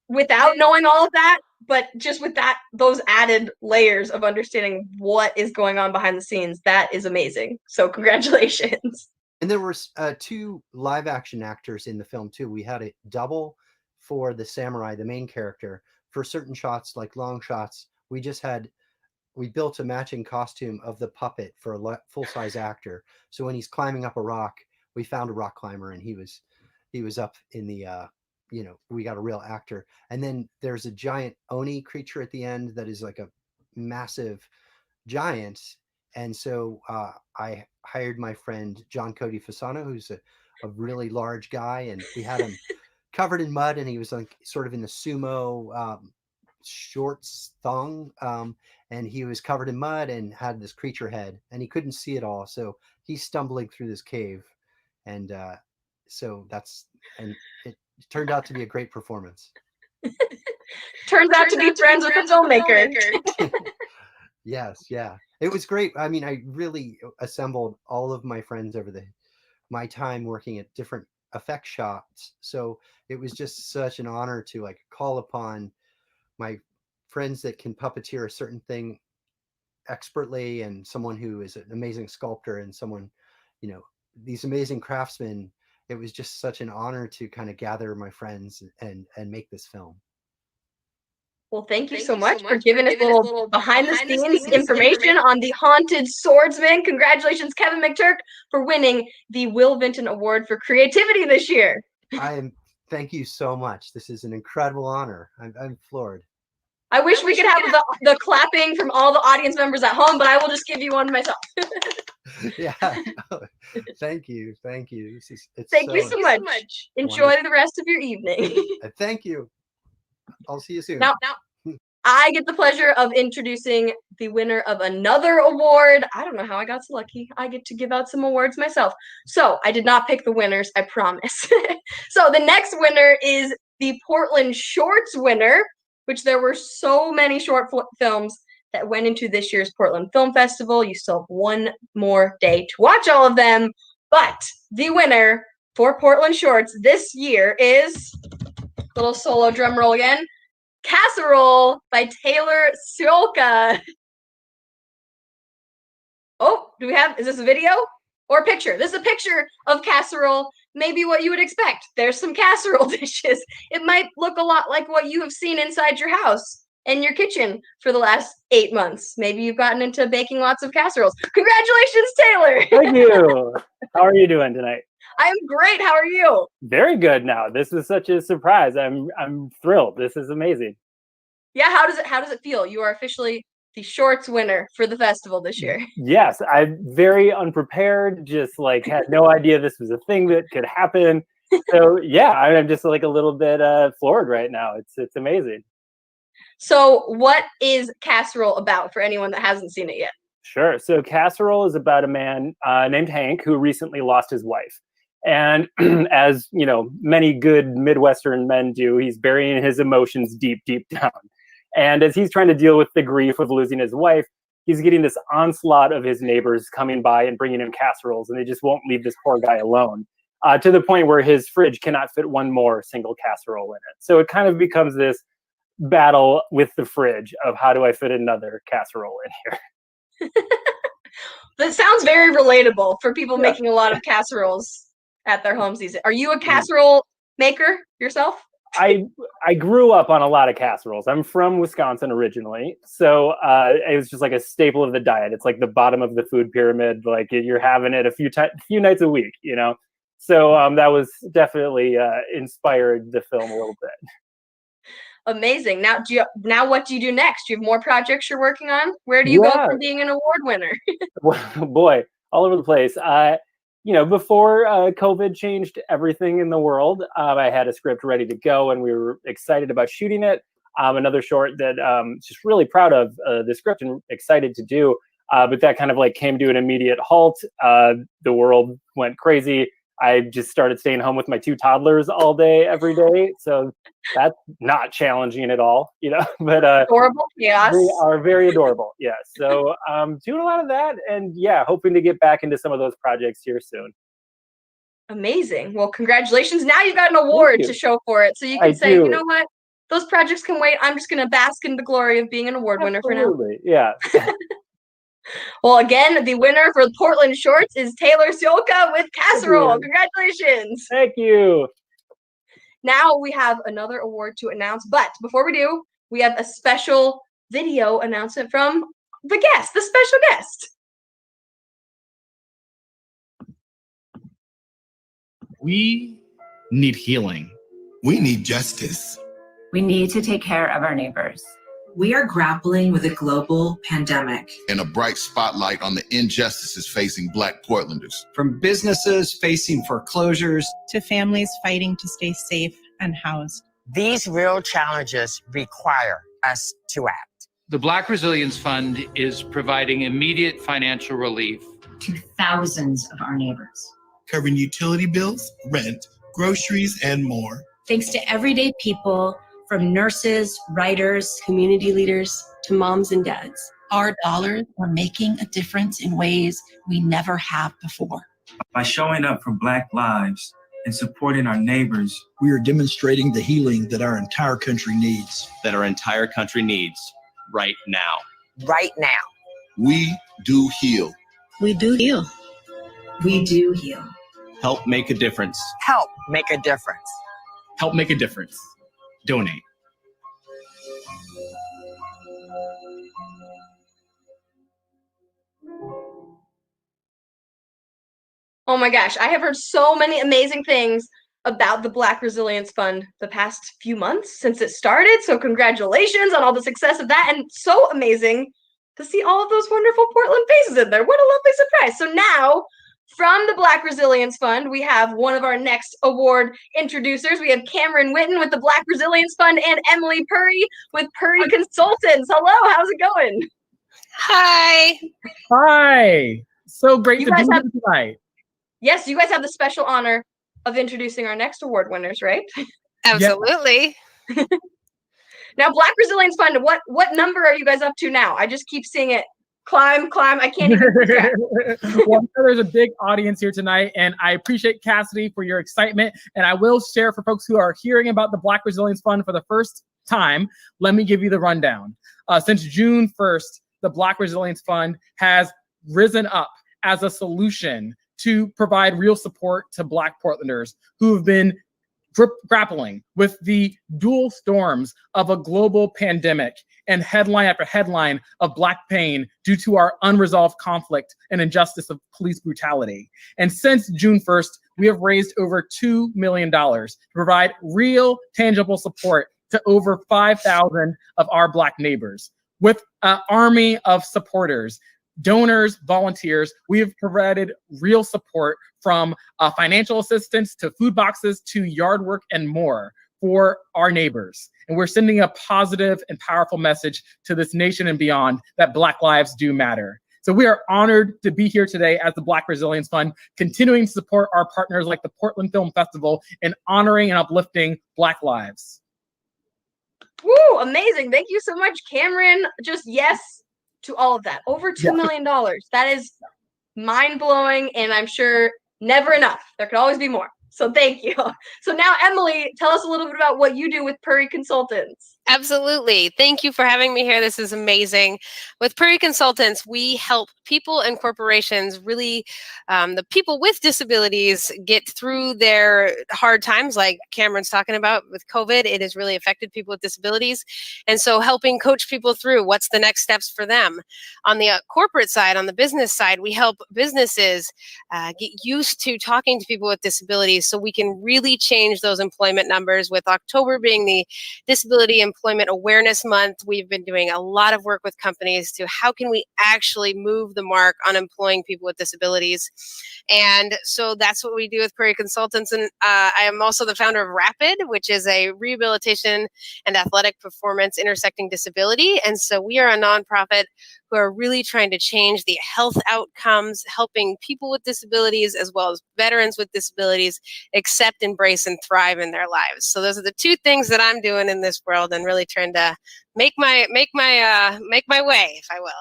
without knowing all of that, but just with those added layers of understanding what is going on behind the scenes, that is amazing. So congratulations. And there were 2 live action actors in the film too. We had a double for the samurai, the main character. For certain shots, like long shots, we built a matching costume of the puppet for a full-size actor. So when he's climbing up a rock, we found a rock climber and he was up in the, we got a real actor. And then there's a giant Oni creature at the end that is like a massive giant. And so I hired my friend, John Cody Fasano, who's a really large guy. And we had him covered in mud and he was like sort of in the sumo shorts thong. And he was covered in mud and had this creature head and he couldn't see it all. So he's stumbling through this cave. And and it turned out to be a great performance. Turns out to be friends with the filmmaker. Yes. Yeah. It was great. I mean, I really assembled all of my friends over my time working at different effect shops. So it was just such an honor to like call upon my friends that can puppeteer a certain thing expertly and someone who is an amazing sculptor and someone, these amazing craftsmen. It was just such an honor to kind of gather my friends and make this film. Well, thank you so much for giving us a little behind the scenes information on the Haunted Swordsman. Congratulations, Kevin McTurk, for winning the Will Vinton Award for Creativity this year. Thank you so much. This is an incredible honor. I'm floored. I wish we could have the clapping from all the audience members at home, but I will just give you one myself. Yeah. Thank you. Thank you. Thank you so much. Enjoy the rest of your evening. Thank you. I'll see you soon. Now, I get the pleasure of introducing the winner of another award. I don't know how I got so lucky. I get to give out some awards myself. So I did not pick the winners, I promise. So the next winner is the Portland Shorts winner, which there were so many short films that went into this year's Portland Film Festival. You still have one more day to watch all of them. But the winner for Portland Shorts this year is, little solo drum roll again, Casserole by Taylor Siolka. Oh, is this a video or a picture? This is a picture of Casserole, maybe what you would expect. There's some casserole dishes. It might look a lot like what you have seen inside your house and your kitchen for the last 8 months. Maybe you've gotten into baking lots of casseroles. Congratulations, Taylor. Thank you. How are you doing tonight? I'm great. How are you? Very good now. This is such a surprise. I'm thrilled. This is amazing. Yeah, how does it feel? You are officially the shorts winner for the festival this year. Yes, I'm very unprepared, just like had no idea this was a thing that could happen. So yeah, I'm just like a little bit floored right now. It's amazing. So what is Casserole about for anyone that hasn't seen it yet? Sure. So Casserole is about a man named Hank who recently lost his wife. And as you know, many good Midwestern men do, he's burying his emotions deep, deep down. And as he's trying to deal with the grief of losing his wife, he's getting this onslaught of his neighbors coming by and bringing him casseroles, and they just won't leave this poor guy alone, to the point where his fridge cannot fit one more single casserole in it. So it kind of becomes this battle with the fridge of how do I fit another casserole in here. That sounds very relatable for people making a lot of casseroles at their homes. Are you a casserole maker yourself? I grew up on a lot of casseroles. I'm from Wisconsin originally, so it was just like a staple of the diet. It's like the bottom of the food pyramid. Like you're having it a few nights a week, you know. So that was definitely inspired the film a little bit. Amazing. Now what do you do next? Do you have more projects you're working on? Where do you go from being an award winner? Boy, all over the place. Before COVID changed everything in the world, I had a script ready to go, and we were excited about shooting it. Another short that just really proud of the script and excited to do, but that kind of like came to an immediate halt. The world went crazy. I just started staying home with my 2 toddlers all day, every day. So that's not challenging at all, you know, but adorable, yes. They are very adorable. Yeah. So doing a lot of that, and hoping to get back into some of those projects here soon. Amazing. Well, congratulations. Now you've got an award to show for it. So you can say, you know what? Those projects can wait. I'm just going to bask in the glory of being an award winner for now. Yeah. Well, again, the winner for the Portland Shorts is Taylor Siolka with Casserole. Congratulations. Thank you. Now we have another award to announce, but before we do, we have a special video announcement from the special guest. We need healing. We need justice. We need to take care of our neighbors. We are grappling with a global pandemic And a bright spotlight on the injustices facing Black Portlanders. From businesses facing foreclosures to families fighting to stay safe and housed. These real challenges require us to act. The Black Resilience Fund is providing immediate financial relief to thousands of our neighbors, covering utility bills, rent, groceries, and more. thanks to everyday people, from nurses, writers, community leaders, to moms and dads. Our dollars are making a difference in ways we never have before. By showing up for Black lives and supporting our neighbors, we are demonstrating the healing that our entire country needs. That our entire country needs right now. Right now. We do heal. We do heal. We do heal. Help make a difference. Help make a difference. Help make a difference. Donate. Oh my gosh, I have heard so many amazing things about the Black Resilience Fund the past few months since it started. So congratulations on all the success of that. And so amazing to see all of those wonderful Portland faces in there. What a lovely surprise. So now, from the Black Resilience Fund, we have one of our next award introducers. We have Cameron Witten with the Black Resilience Fund and Emily Purry with Purry Consultants. Hello, how's it going? Hi. Hi. So great to be here tonight. Yes, you guys have the special honor of introducing our next award winners, right? Absolutely. Now, Black Resilience Fund, what number are you guys up to now? I just keep seeing it climb. I can't even keep track. Well, I'm sure there's a big audience here tonight, and I appreciate Cassidy for your excitement. And I will share for folks who are hearing about the Black Resilience Fund for the first time, let me give you the rundown. Since June 1st, the Black Resilience Fund has risen up as a solution to provide real support to Black Portlanders who have been grappling with the dual storms of a global pandemic and headline after headline of Black pain due to our unresolved conflict and injustice of police brutality. And since June 1st, we have raised over $2 million to provide real, tangible support to over 5,000 of our Black neighbors. With an army of supporters, donors, volunteers, we have provided real support from financial assistance to food boxes to yard work and more for our neighbors. And we're sending a positive and powerful message to this nation and beyond that Black lives do matter. So we are honored to be here today as the Black Resilience Fund, continuing to support our partners like the Portland Film Festival in honoring and uplifting Black lives. Woo, amazing. Thank you so much, Cameron. Just yes, to all of that. Over $2 million. That is mind-blowing, and I'm sure never enough. There could always be more. So thank you. So now, Emily, tell us a little bit about what you do with Puri Consultants. Absolutely. Thank you for having me here. This is amazing. With Puri Consultants, we help people and corporations, really the people with disabilities, get through their hard times like Cameron's talking about with COVID. It has really affected people with disabilities. And so helping coach people through what's the next steps for them. On the corporate side, on the business side, we help businesses get used to talking to people with disabilities so we can really change those employment numbers. With October being the Disability Employment Awareness Month, we've been doing a lot of work with companies to how can we actually move the mark on employing people with disabilities. And so that's what we do with Puri Consultants. And I am also the founder of Rapid, which is a rehabilitation and athletic performance intersecting disability. And so we are a nonprofit who are really trying to change the health outcomes, helping people with disabilities as well as veterans with disabilities accept, embrace, and thrive in their lives. So those are the two things that I'm doing in this world, and really trying to make my way, if I will.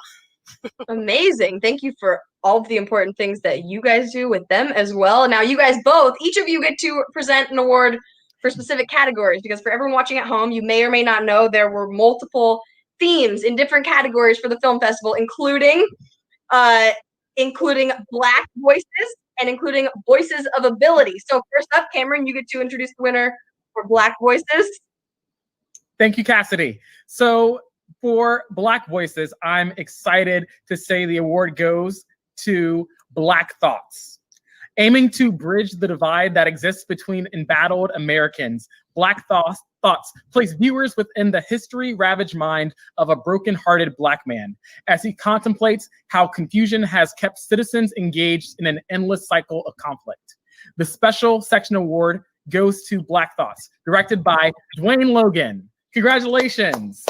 Amazing. Thank you for all of the important things that you guys do with them as well. Now, you guys both, each of you get to present an award for specific categories, because for everyone watching at home, you may or may not know there were multiple themes in different categories for the film festival, including Black voices and including voices of ability. So first up, Cameron, you get to introduce the winner for Black voices. Thank you, Cassidy. So for Black voices, I'm excited to say the award goes to Black Thoughts. Aiming to bridge the divide that exists between embattled Americans, Black Thoughts place viewers within the history-ravaged mind of a broken-hearted Black man as he contemplates how confusion has kept citizens engaged in an endless cycle of conflict. The special section award goes to Black Thoughts, directed by Dwayne Logan. Congratulations.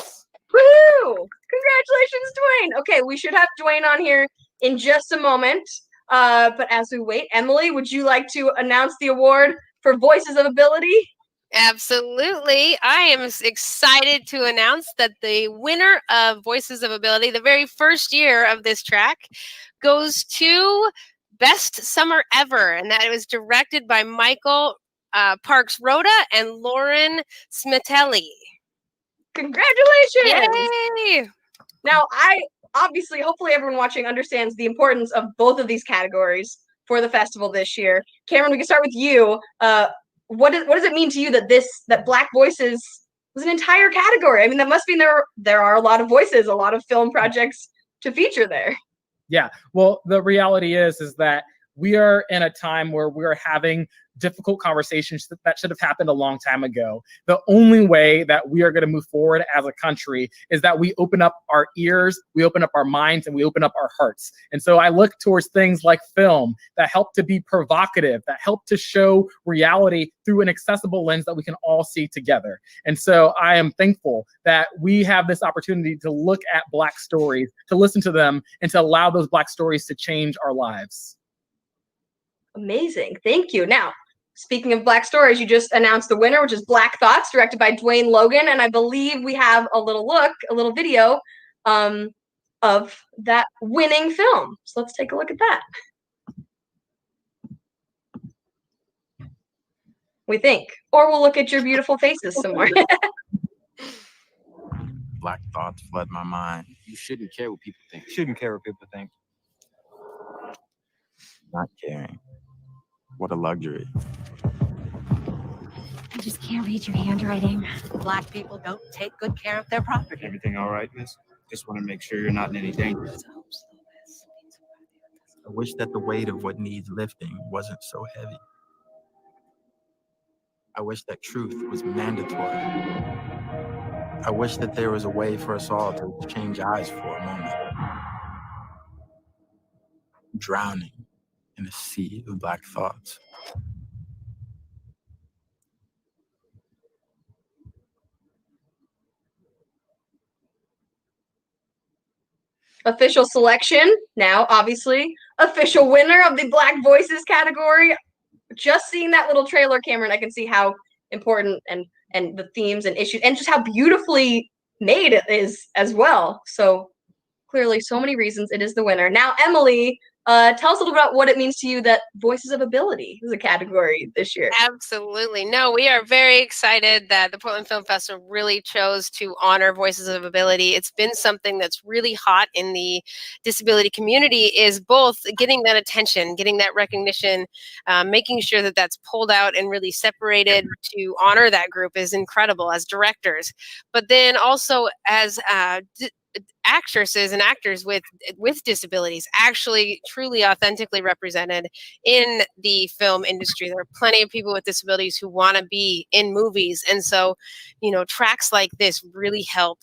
Woohoo! Congratulations, Dwayne. Okay, we should have Dwayne on here in just a moment. But as we wait, Emily, would you like to announce the award for Voices of Ability? Absolutely. I am excited to announce that the winner of Voices of Ability, the very first year of this track, goes to Best Summer Ever. And that it was directed by Michael Parks Rhoda and Lauren Smitelli. Congratulations! Yay! Now, hopefully everyone watching understands the importance of both of these categories for the festival this year. Cameron, we can start with you. What does it mean to you that Black Voices was an entire category? I mean, that must mean there are a lot of voices, a lot of film projects to feature there. Yeah, well, the reality is that we are in a time where we're having difficult conversations that should have happened a long time ago. The only way that we are going to move forward as a country is that we open up our ears, we open up our minds, and we open up our hearts. And so I look towards things like film that help to be provocative, that help to show reality through an accessible lens that we can all see together. And so I am thankful that we have this opportunity to look at Black stories, to listen to them, and to allow those Black stories to change our lives. Amazing. Thank you. Now, speaking of Black stories, you just announced the winner, which is Black Thoughts, directed by Dwayne Logan. And I believe we have a little video of that winning film. So let's take a look at that. We think. Or we'll look at your beautiful faces somewhere. Black thoughts flood my mind. You shouldn't care what people think. You shouldn't care what people think. Not caring. What a luxury. I just can't read your handwriting. Black people don't take good care of their property. Everything all right, miss? Just want to make sure you're not in any danger. I wish that the weight of what needs lifting wasn't so heavy. I wish that truth was mandatory. I wish that there was a way for us all to change eyes for a moment. Drowning in a sea of Black thoughts. Official selection. Now, obviously, official winner of the Black Voices category. Just seeing that little trailer, Cameron, I can see how important and the themes and issues and just how beautifully made it is as well. So clearly so many reasons it is the winner. Now, Emily, tell us a little about what it means to you that Voices of Ability is a category this year. Absolutely. No, we are very excited that the Portland Film Festival really chose to honor Voices of Ability. It's been something that's really hot in the disability community, is both getting that attention, getting that recognition, making sure that that's pulled out and really separated to honor that group is incredible as directors. But then also as actresses and actors with disabilities, actually truly authentically represented in the film industry. There are plenty of people with disabilities who want to be in movies, and so tracks like this really help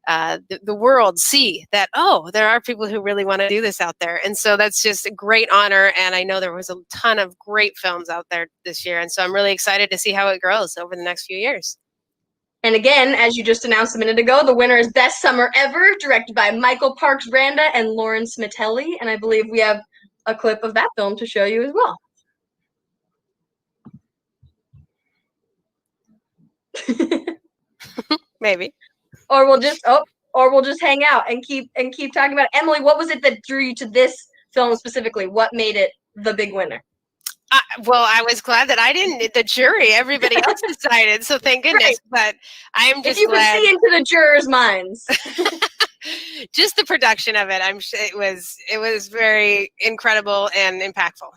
the world see that, oh, there are people who really want to do this out there. And so that's just a great honor, and I know there was a ton of great films out there this year, and so I'm really excited to see how it grows over the next few years. And again, as you just announced a minute ago, the winner is Best Summer Ever, directed by Michael Parks Randa and Lauren Smitelli. And I believe we have a clip of that film to show you as well. Maybe. Or we'll just hang out and keep talking about it. Emily, what was it that drew you to this film specifically? What made it the big winner? Well, I was glad that I didn't. The jury, everybody else decided. So thank goodness. Right. But I am just if you glad. Could see into the jurors' minds. Just the production of it, I'm sure it was very incredible and impactful.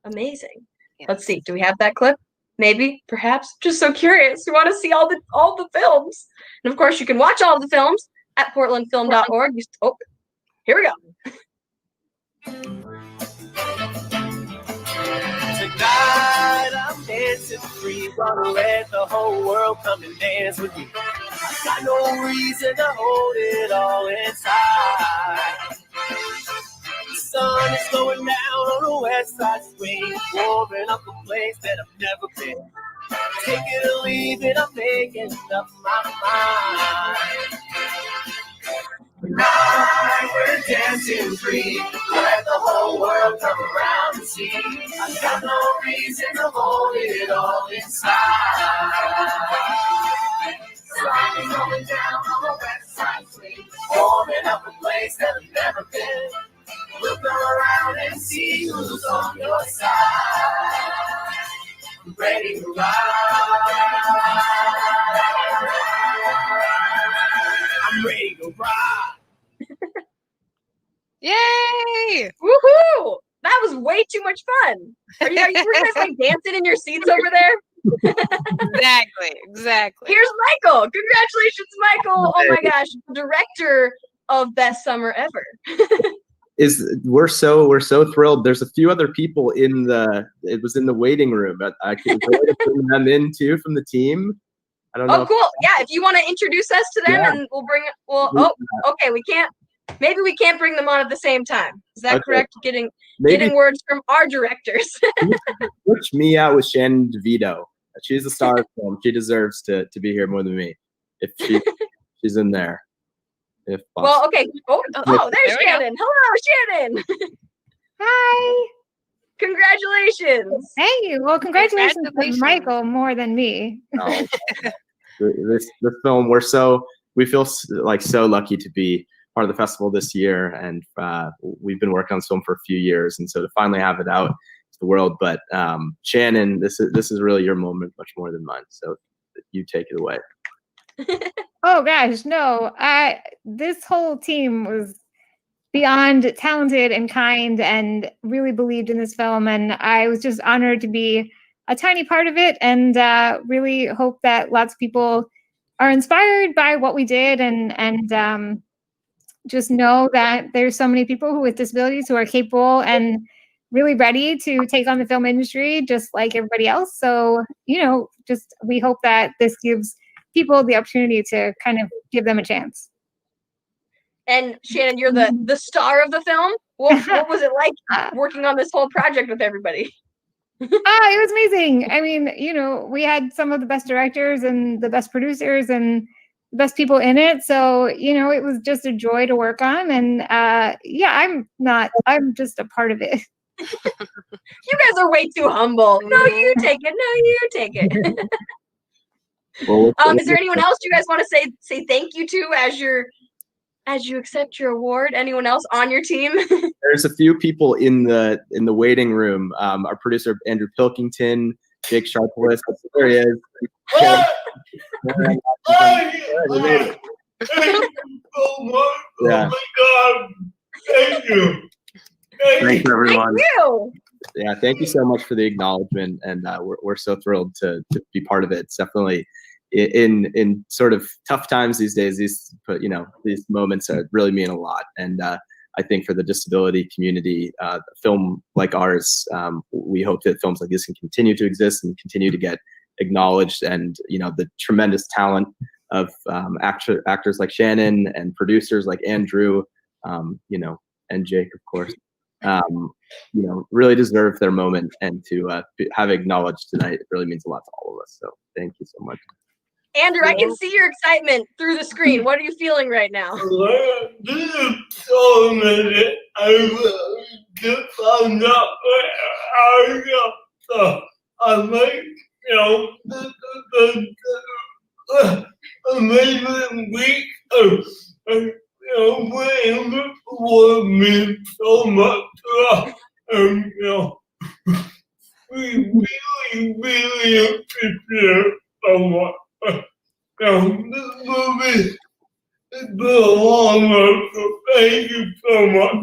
Amazing. Yeah. Let's see. Do we have that clip? Maybe, perhaps. Just so curious. We want to see all the films, and of course, you can watch all the films at portlandfilm.org. Oh, here we go. Tonight I'm dancing free, gonna let the whole world come and dance with me. I got no reason to hold it all inside. The sun is going down on the west side swing, warming up a place that I've never been. Take it or leave it, I'm making up my mind. Tonight we're dancing free, let the whole world come around and see. I got no reason to hold it all inside. Sun is going down on the west side swing, warming up a place that I've never been. Look around and see who's on your side. I'm ready to ride. I'm ready to ride. Yay! Woohoo! That was way too much fun. Were you guys like dancing in your seats over there? Exactly. Here's Michael. Congratulations, Michael. Oh my gosh, director of Best Summer Ever. We're so thrilled. There's a few other people it was in the waiting room, but I can bring them in too from the team. I don't know. Oh, cool. Yeah, if you want to introduce us to them, and we'll bring it. Well, okay. Maybe we can't bring them on at the same time. Is that correct? Getting words from our directors. Switch me out with Shannon DeVito. She's the star of the film. She deserves to be here more than me. If she's in there. If possible. Well, okay. Oh, there's Shannon. Hello, Shannon. Hi. Congratulations. Thank you. Well, congratulations to Michael more than me. Oh, this film, we feel like so lucky to be part of the festival this year, and we've been working on this film for a few years, and so to finally have it out to the world. But Shannon, this is really your moment, much more than mine. So you take it away. Oh gosh, no! This whole team was beyond talented and kind, and really believed in this film, and I was just honored to be a tiny part of it, and really hope that lots of people are inspired by what we did, and just know that there's so many people with disabilities who are capable and really ready to take on the film industry just like everybody else. So, we hope that this gives people the opportunity to kind of give them a chance. And Shannon, you're the star of the film. What was it like working on this whole project with everybody? It was amazing. I mean, we had some of the best directors and the best producers and the best people in it. So, it was just a joy to work on. And I'm just a part of it. You guys are way too humble. No, you take it. Well, is there anyone else you guys want to say thank you to as you're as you accept your award? Anyone else on your team? There's a few people in the waiting room. Our producer Andrew Pilkington, Jake Sharpless. There he is. Yeah. Oh my God. Thank you. Thanks, everyone. Thank you. Yeah, thank you so much for the acknowledgement, and we're so thrilled to be part of it. It's definitely in sort of tough times these days. These moments really mean a lot, and I think for the disability community, a film like ours, we hope that films like this can continue to exist and continue to get acknowledged, and the tremendous talent of actors like Shannon and producers like Andrew, and Jake, of course. Really deserve their moment, and to have acknowledged tonight, it really means a lot to all of us. So thank you so much. Andrew, I can see your excitement through the screen. What are you feeling right now? This is so amazing. I just found out I like, the amazing week of Wayne for me so much. We really appreciate it so much. This movie has been a long one, so thank you so much.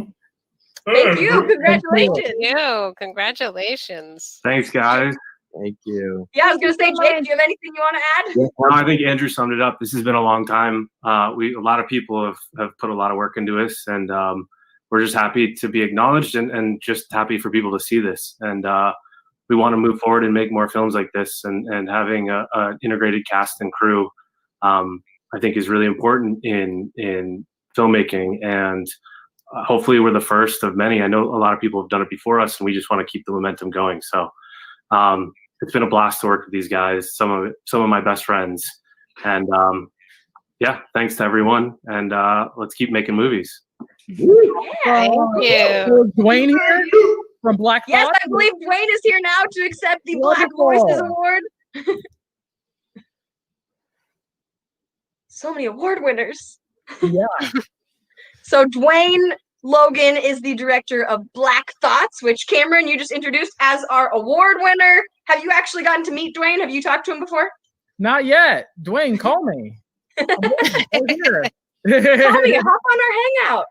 Thank you. Congratulations. Thank you. Congratulations. Thanks, guys. Thank you. Yeah, I was going to say, Jake, do you have anything you want to add? No, I think Andrew summed it up. This has been a long time. A lot of people have put a lot of work into this, and we're just happy to be acknowledged and just happy for people to see this. And we want to move forward and make more films like this, and having an integrated cast and crew, I think is really important in filmmaking. And hopefully we're the first of many. I know a lot of people have done it before us, and we just want to keep the momentum going. So it's been a blast to work with these guys, some of my best friends. And yeah, thanks to everyone. And let's keep making movies. Yeah, thank you. Dwayne here from Black Yes, Thought. I believe Dwayne is here now to accept the Wonderful. Black Voices Award. So many award winners. Yeah. So Dwayne Logan is the director of Black Thoughts, which Cameron, you just introduced as our award winner. Have you actually gotten to meet Dwayne? Have you talked to him before? Not yet. Dwayne, call me. I'm here. Call me, hop on our hangout.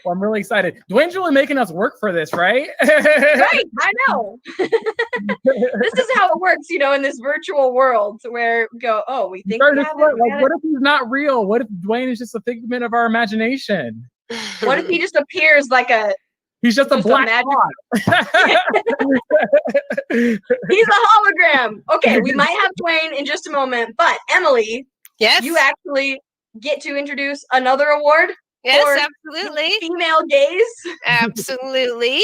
Well, I'm really excited. Dwayne's really making us work for this, right? Right, I know. This is how it works, in this virtual world where we go, oh, we think we have it. What if he's not real? What if Dwayne is just a figment of our imagination? What if he just appears like he's just a black spot? He's a hologram. Okay, we might have Dwayne in just a moment, but Emily, yes, you actually get to introduce another award. Yes, absolutely. Female gaze. Absolutely.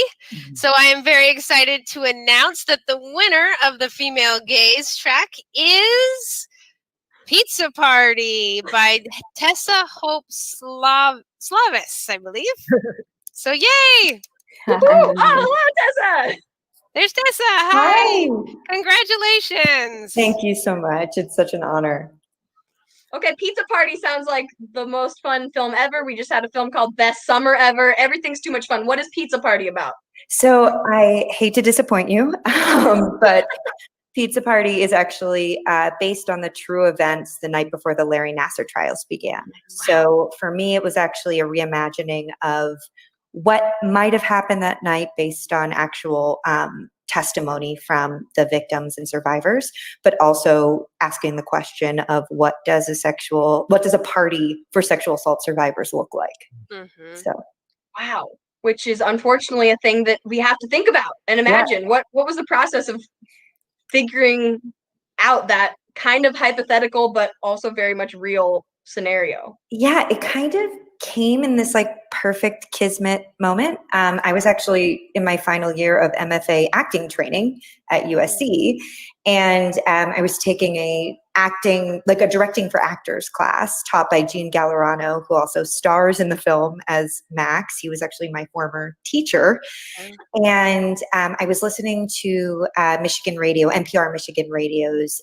So I am very excited to announce that the winner of the Female Gaze track is Pizza Party by Tessa Hope Slavis, I believe. So yay! Oh, hello, Tessa. There's Tessa. Hi. Congratulations. Thank you so much. It's such an honor. Okay, Pizza Party sounds like the most fun film ever. We just had a film called Best Summer Ever. Everything's too much fun. What is Pizza Party about? So I hate to disappoint you, but Pizza Party is actually based on the true events the night before the Larry Nassar trials began. Wow. So for me, it was actually a reimagining of what might have happened that night based on actual testimony from the victims and survivors, but also asking the question of what does a party for sexual assault survivors look like? Mm-hmm. So, wow, which is unfortunately a thing that we have to think about and imagine. Yeah. What was the process of figuring out that kind of hypothetical, but also very much real scenario? Yeah, it kind of came in this perfect kismet moment. I was actually in my final year of MFA acting training at USC, and I was taking a directing for actors class taught by Gene Gallerano, who also stars in the film as Max. He was actually my former teacher. And I was listening to Michigan radio, NPR Michigan radio's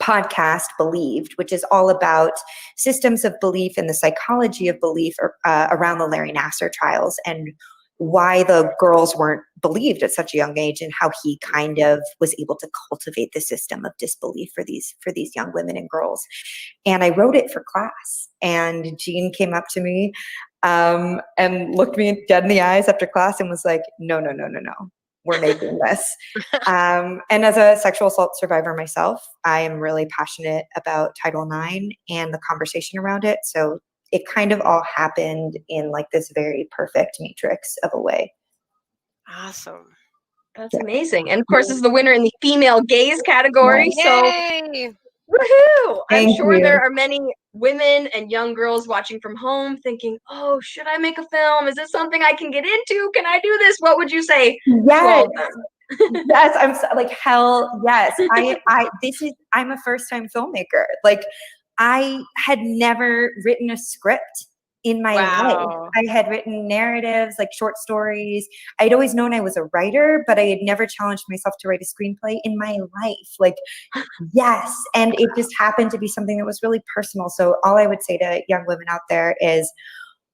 podcast, Believed, which is all about systems of belief and the psychology of belief around the Larry Nassar trials, and why the girls weren't believed at such a young age, and how he kind of was able to cultivate the system of disbelief for these young women and girls. And I wrote it for class, and Jean came up to me and looked me dead in the eyes after class and was like, no, we're making this. And as a sexual assault survivor myself, I am really passionate about Title IX and the conversation around it. So it kind of all happened in like this very perfect matrix of a way. Awesome. That's amazing. And of course, this is the winner in the female gaze category. Yay! So woohoo! I'm Thank sure you. there are many women and young girls watching from home thinking, oh, should I make a film? Is this something I can get into? Can I do this? What would you say to all of them? Yes, I'm like, hell yes. I'm a first-time filmmaker. Like, I had never written a script in my life. I had written narratives, like short stories. I'd always known I was a writer, but I had never challenged myself to write a screenplay in my life. Like, yes. And it just happened to be something that was really personal. So all I would say to young women out there is,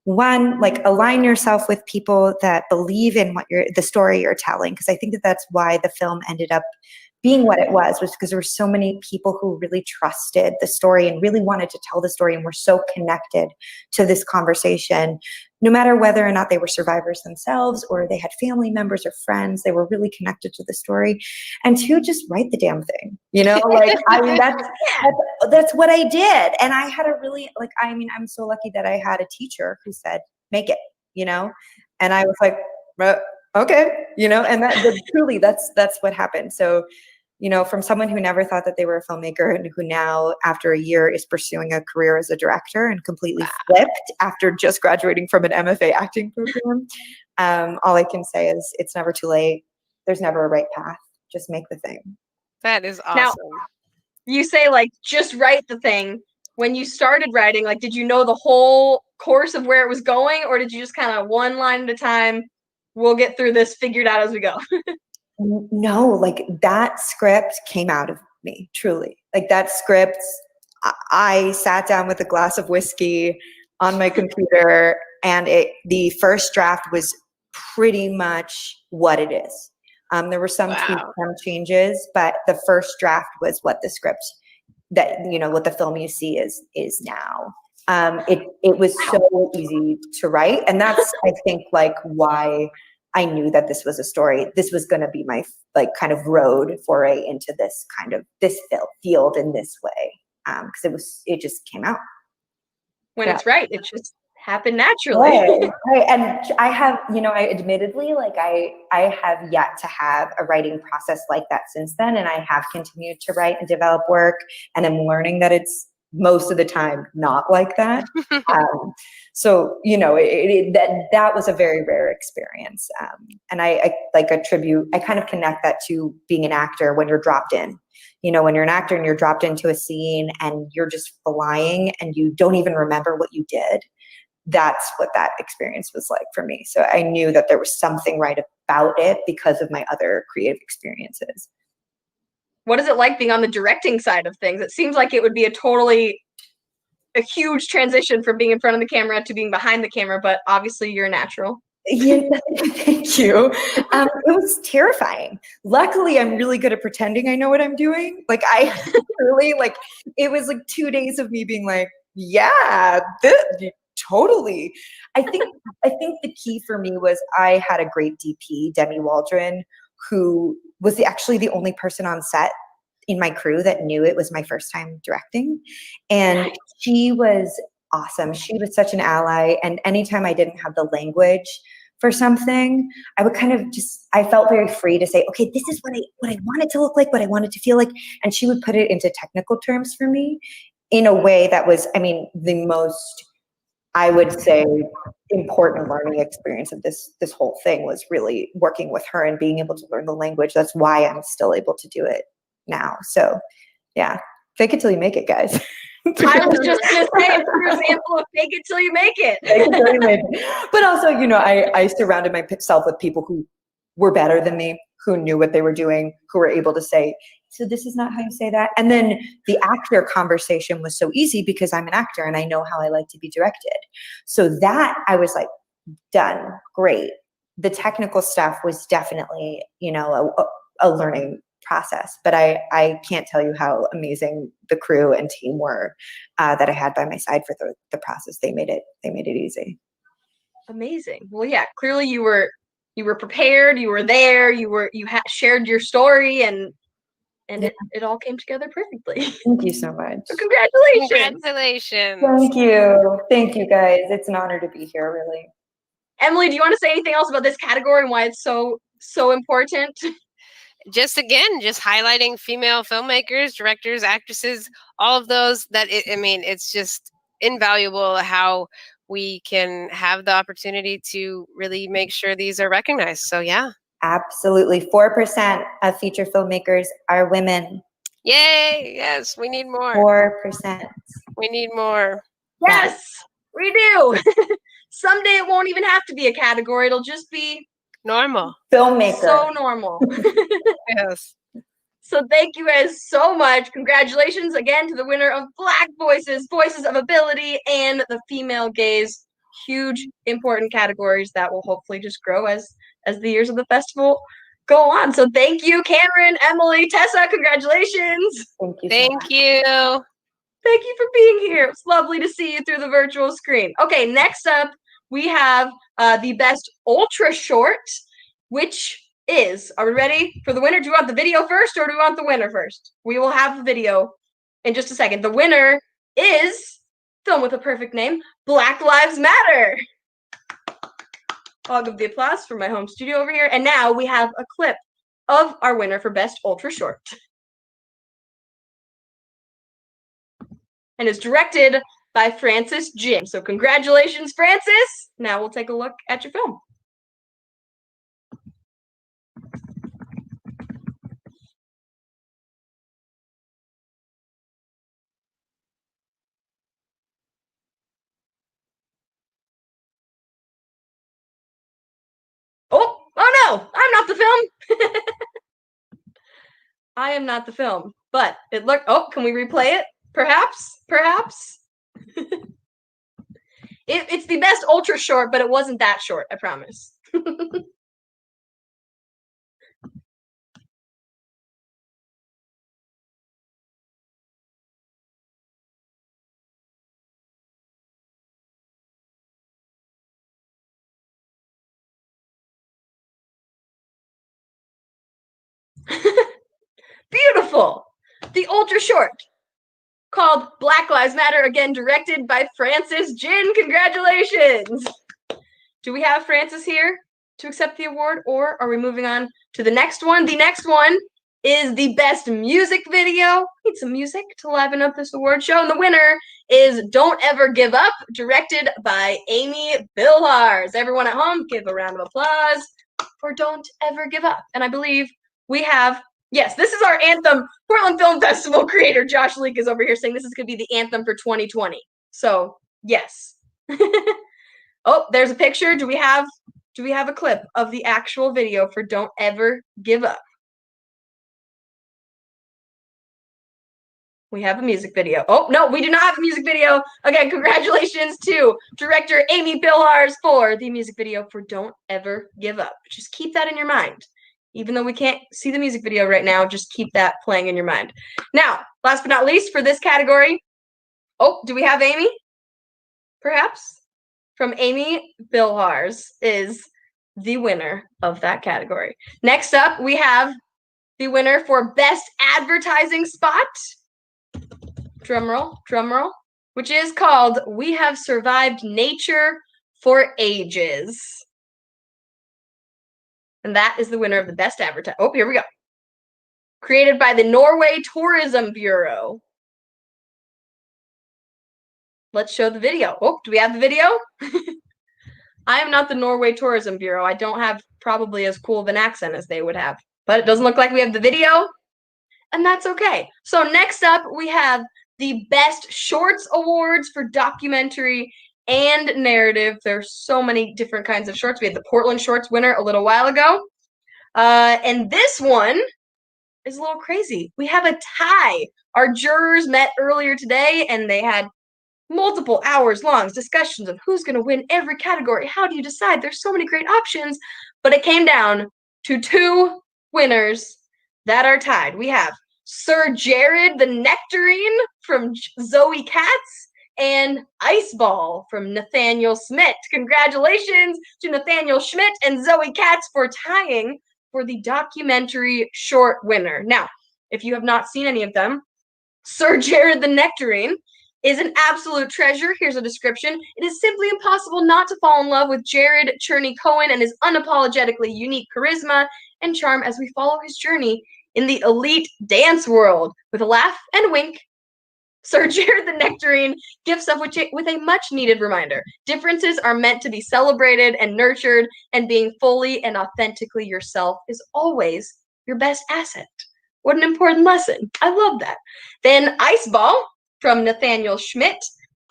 one, like, align yourself with people that believe in the story you're telling. Because I think that that's why the film ended up being what it was because there were so many people who really trusted the story and really wanted to tell the story and were so connected to this conversation, no matter whether or not they were survivors themselves or they had family members or friends. They were really connected to the story. And two, just write the damn thing, like, I mean, that's what I did. And I had I'm so lucky that I had a teacher who said, make it, and I was like, okay, and that truly that's what happened. So, from someone who never thought that they were a filmmaker and who now, after a year, is pursuing a career as a director and completely flipped after just graduating from an MFA acting program, all I can say is it's never too late. There's never a right path. Just make the thing. That is awesome. Now, you say, like, just write the thing. When you started writing, like, did you know the whole course of where it was going, or did you just kind of one line at a time, we'll get through this, figured out as we go? No, like, that script came out of me, truly. Like, that script, I sat down with a glass of whiskey on my computer, and the first draft was pretty much what it is. There were some tweaks, some changes, but the first draft was what the script that, what the film you see is now. It was so easy to write. And that's, I think, like, why I knew that this was a story. This was going to be my, like, kind of road foray into this field in this way. Because it just came out. When it's right, it just happened naturally. Right. And I have, I admittedly, like, I have yet to have a writing process like that since then. And I have continued to write and develop work. And I'm learning that it's most of the time not like that. So, that was a very rare experience. And I kind of connect that to being an actor when you're dropped in. When you're an actor and you're dropped into a scene and you're just flying and you don't even remember what you did. That's what that experience was like for me. So I knew that there was something right about it because of my other creative experiences. What is it like being on the directing side of things? It seems like it would be a huge transition from being in front of the camera to being behind the camera, but obviously you're a natural. Yeah, thank you. It was terrifying. Luckily, I'm really good at pretending I know what I'm doing. Like, I really, like, it was like 2 days of me being like, yeah, totally. I think the key for me was I had a great DP, Demi Waldron, who was actually the only person on set in my crew that knew it was my first time directing. And she was awesome. She was such an ally. And anytime I didn't have the language for something, I would kind of I felt very free to say, okay, this is what I want it to look like, what I want it to feel like. And she would put it into technical terms for me in a way that was, the most, I would say, important learning experience of this whole thing was really working with her and being able to learn the language. That's why I'm still able to do it now. So yeah, fake it till you make it, guys. I was just going to say, it's your example of fake it till you make it. Fake it till you make it. But also, I surrounded myself with people who were better than me, who knew what they were doing, who were able to say, so this is not how you say that. And then the actor conversation was so easy because I'm an actor and I know how I like to be directed. So that I was like, done, great. The technical stuff was definitely, you know, a learning process, but I can't tell you how amazing the crew and team were that I had by my side for the process. They made it easy. Amazing. Well, yeah, clearly you were prepared, you were there, you shared your story, and it all came together perfectly. Thank you so much. So congratulations. Congratulations. Thank you guys. It's an honor to be here, really. Emily, do you want to say anything else about this category and why it's so important? Just highlighting female filmmakers, directors, actresses, all of those it's just invaluable how we can have the opportunity to really make sure these are recognized. So yeah. Absolutely. 4% of feature filmmakers are women. Yay. Yes. We need more. 4%. We need more. Yes, we do. Someday it won't even have to be a category. It'll just be normal. Filmmaker. So normal. Yes. So thank you guys so much. Congratulations again to the winner of Black Voices, Voices of Ability, and the Female Gaze. Huge, important categories that will hopefully just grow as the years of the festival go on. So thank you, Cameron, Emily, Tessa. Congratulations. Thank you. Thank you. Thank you for being here. It's lovely to see you through the virtual screen. Okay, next up, we have the Best Ultra Short, which is, are we ready for the winner? Do you want the video first or do you want the winner first? We will have the video in just a second. The winner is, film with a perfect name, Black Lives Matter. I'll give the applause for my home studio over here. And now we have a clip of our winner for Best Ultra Short. And it's directed by Francis Jin. So congratulations, Francis. Now we'll take a look at your film. Oh no, I'm not the film. I am not the film, but it looked, can we replay it? Perhaps. It's the Best Ultra Short, but it wasn't that short, I promise. Beautiful. The Ultra Short, called Black Lives Matter, again directed by Francis Jin. Congratulations. Do we have Francis here to accept the award, or are we moving on to the next one? The next one is the Best Music Video. Need some music to liven up this award show. And the winner is Don't Ever Give Up, directed by Amy Billhars. Everyone at home, give a round of applause for Don't Ever Give Up. And I believe we have, yes, this is our anthem. Portland Film Festival creator Josh Leak is over here saying this is going to be the anthem for 2020. So, yes. Oh, there's a picture. Do we have a clip of the actual video for Don't Ever Give Up? We have a music video. Oh, no, we do not have a music video. Again, congratulations to director Amy Billhars for the music video for Don't Ever Give Up. Just keep that in your mind. Even though we can't see the music video right now, just keep that playing in your mind. Now, last but not least, for this category, do we have Amy? Perhaps? From Amy Billhars is the winner of that category. Next up, we have the winner for Best Advertising Spot. Drum roll, which is called We Have Survived Nature for Ages. And that is the winner of the Best Advertising. Oh, here we go. Created by the Norway Tourism Bureau. Let's show the video. Oh, do we have the video? I am not the Norway Tourism Bureau. I don't have probably as cool of an accent as they would have. But it doesn't look like we have the video. And that's okay. So next up, we have the Best Shorts Awards for documentary and narrative. There's so many different kinds of shorts. We had the Portland Shorts winner a little while ago. And this one is a little crazy. We have a tie. Our jurors met earlier today and they had multiple hours long discussions of who's going to win every category. How do you decide? There's so many great options, but it came down to 2 winners that are tied. We have Sir Jared the Nectarine from Zoe Katz and Ice Ball from Nathaniel Schmidt. Congratulations to Nathaniel Schmidt and Zoe Katz for tying for the documentary short winner. Now, if you have not seen any of them, Sir Jared the Nectarine is an absolute treasure. Here's a description. It is simply impossible not to fall in love with Jared Cherney Cohen and his unapologetically unique charisma and charm as we follow his journey in the elite dance world. With a laugh and a wink, Sir Jared the Nectarine gifts us with a much-needed reminder. Differences are meant to be celebrated and nurtured, and being fully and authentically yourself is always your best asset. What an important lesson. I love that. Then Ice Ball from Nathaniel Schmidt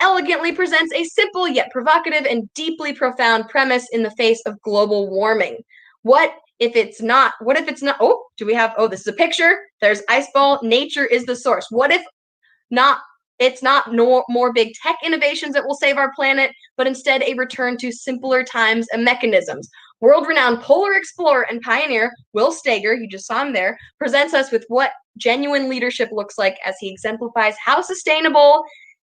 elegantly presents a simple yet provocative and deeply profound premise in the face of global warming. What if it's not? Oh, do we have, this is a picture. There's Ice Ball. Nature is the source. What if it's not more big tech innovations that will save our planet, but instead a return to simpler times and mechanisms? World-renowned polar explorer and pioneer Will Steger, you just saw him there, presents us with what genuine leadership looks like as he exemplifies how sustainable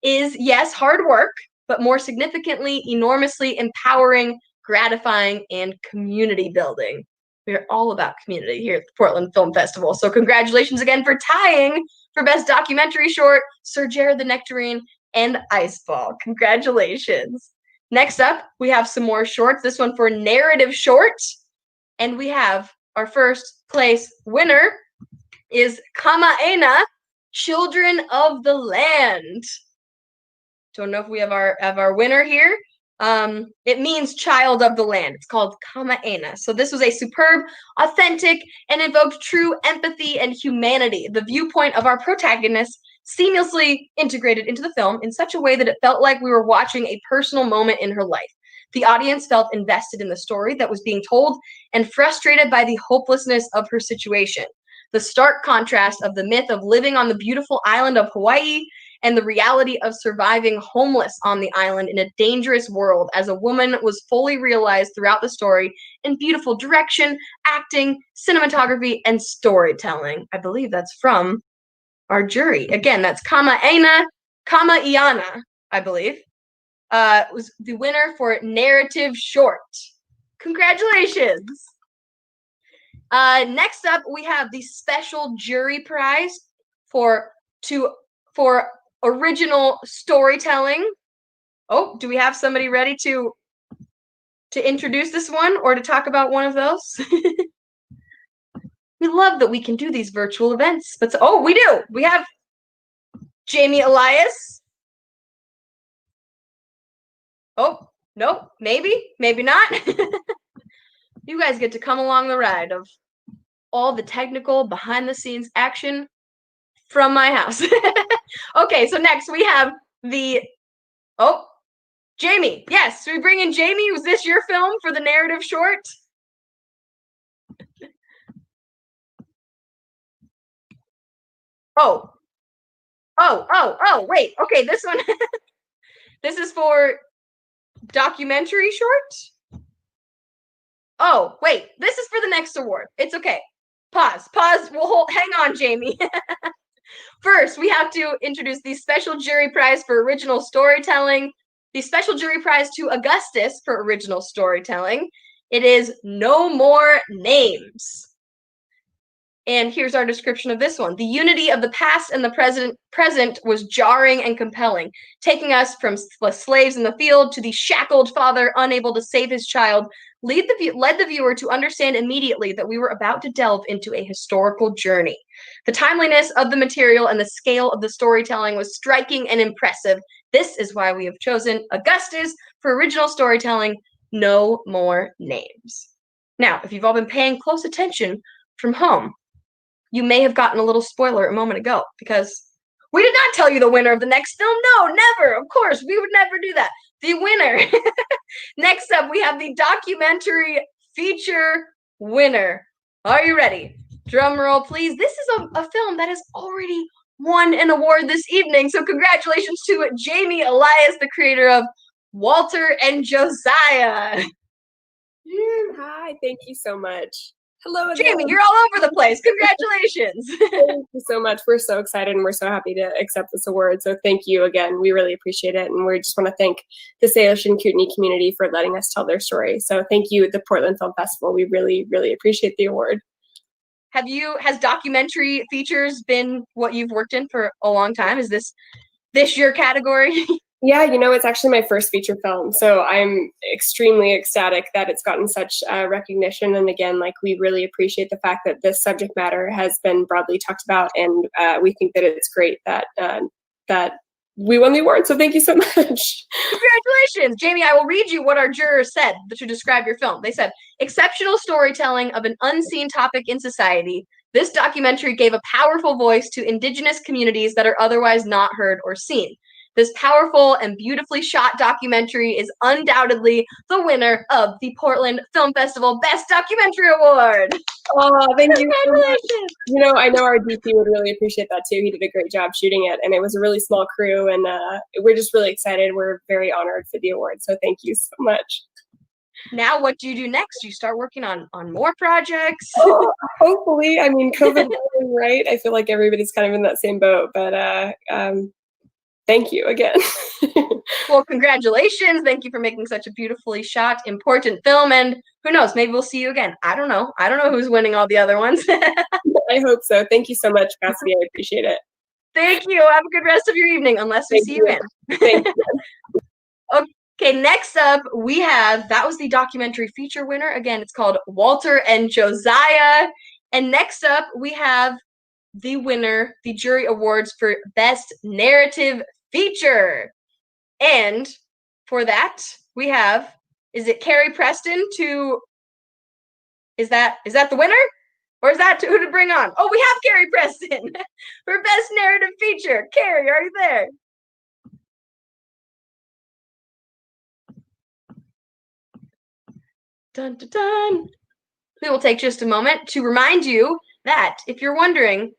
is, yes, hard work, but more significantly, enormously empowering, gratifying, and community building. We are all about community here at the Portland Film Festival. So congratulations again for tying for Best Documentary Short, Sir Jared the Nectarine and Ice Ball. Congratulations. Next up, we have some more shorts. This one for narrative short. And we have our first place winner is Kama'ena, Children of the Land. Don't know if we have our winner here. It means child of the land. It's called Kama'ena. So this was a superb, authentic, and invoked true empathy and humanity. The viewpoint of our protagonist seamlessly integrated into the film in such a way that it felt like we were watching a personal moment in her life. The audience felt invested in the story that was being told and frustrated by the hopelessness of her situation. The stark contrast of the myth of living on the beautiful island of Hawaii and the reality of surviving homeless on the island in a dangerous world as a woman was fully realized throughout the story in beautiful direction, acting, cinematography, and storytelling. I believe that's from our jury. Again, that's Kama'ena, I believe, was the winner for narrative short. Congratulations. Next up, we have the special jury prize for original storytelling. Oh, do we have somebody ready to introduce this one or to talk about one of those? We love that we can do these virtual events, but we do. We have Jamie Elias. Oh, nope, maybe not. You guys get to come along the ride of all the technical behind the scenes action from my house. Okay, so next we have Jamie. Yes, we bring in Jamie. Was this your film for the narrative short? Wait. Okay, this one. This is for documentary short. Oh, wait. This is for the next award. It's okay. Pause. We'll hang on, Jamie. First, we have to introduce the special jury prize for original storytelling. The special jury prize to Augustus for original storytelling. It is No More Names. And here's our description of this one. The unity of the past and the present was jarring and compelling, taking us from slaves in the field to the shackled father unable to save his child, led the viewer to understand immediately that we were about to delve into a historical journey. The timeliness of the material and the scale of the storytelling was striking and impressive. This is why we have chosen Augustus for original storytelling, No More Names. Now, if you've all been paying close attention from home, you may have gotten a little spoiler a moment ago because we did not tell you the winner of the next film. No, never. Of course, we would never do that. The winner. Next up, we have the documentary feature winner. Are you ready? Drum roll, please. This is a film that has already won an award this evening. So congratulations to Jamie Elias, the creator of Walter and Josiah. Hi, thank you so much. Hello again. Jamie, you're all over the place. Congratulations. Thank you so much. We're so excited and we're so happy to accept this award. So thank you again. We really appreciate it. And we just want to thank the Salish and Kootenai community for letting us tell their story. So thank you, the Portland Film Festival. We really, really appreciate the award. Has documentary features been what you've worked in for a long time? Is this your category? Yeah, you know, it's actually my first feature film. So I'm extremely ecstatic that it's gotten such recognition. And again, like, we really appreciate the fact that this subject matter has been broadly talked about. And we think that it's great that that we won the award. So thank you so much. Congratulations. Jamie, I will read you what our jurors said to describe your film. They said, exceptional storytelling of an unseen topic in society. This documentary gave a powerful voice to Indigenous communities that are otherwise not heard or seen. This powerful and beautifully shot documentary is undoubtedly the winner of the Portland Film Festival Best Documentary Award. Oh, thank you so much. You know, I know our DP would really appreciate that too. He did a great job shooting it, and it was a really small crew, and we're just really excited. We're very honored for the award, so thank you so much. Now, what do you do next? Do you start working on more projects? Oh, hopefully. I mean, COVID, right? I feel like everybody's kind of in that same boat, but thank you again. Well, congratulations. Thank you for making such a beautifully shot, important film. And who knows, maybe we'll see you again. I don't know. I don't know who's winning all the other ones. I hope so. Thank you so much, Cassidy. I appreciate it. Thank you. Have a good rest of your evening, unless we see you again. Thank you. Okay, next up, we have, that was the documentary feature winner. Again, it's called Walter and Josiah. And next up, we have the winner, the jury awards for Best Narrative Feature. And for that, we have, is it Carrie Preston to, is that the winner? Or is that who to bring on? Oh, we have Carrie Preston for Best Narrative Feature. Carrie, are you there? Dun, dun, dun. We will take just a moment to remind you that if you're wondering,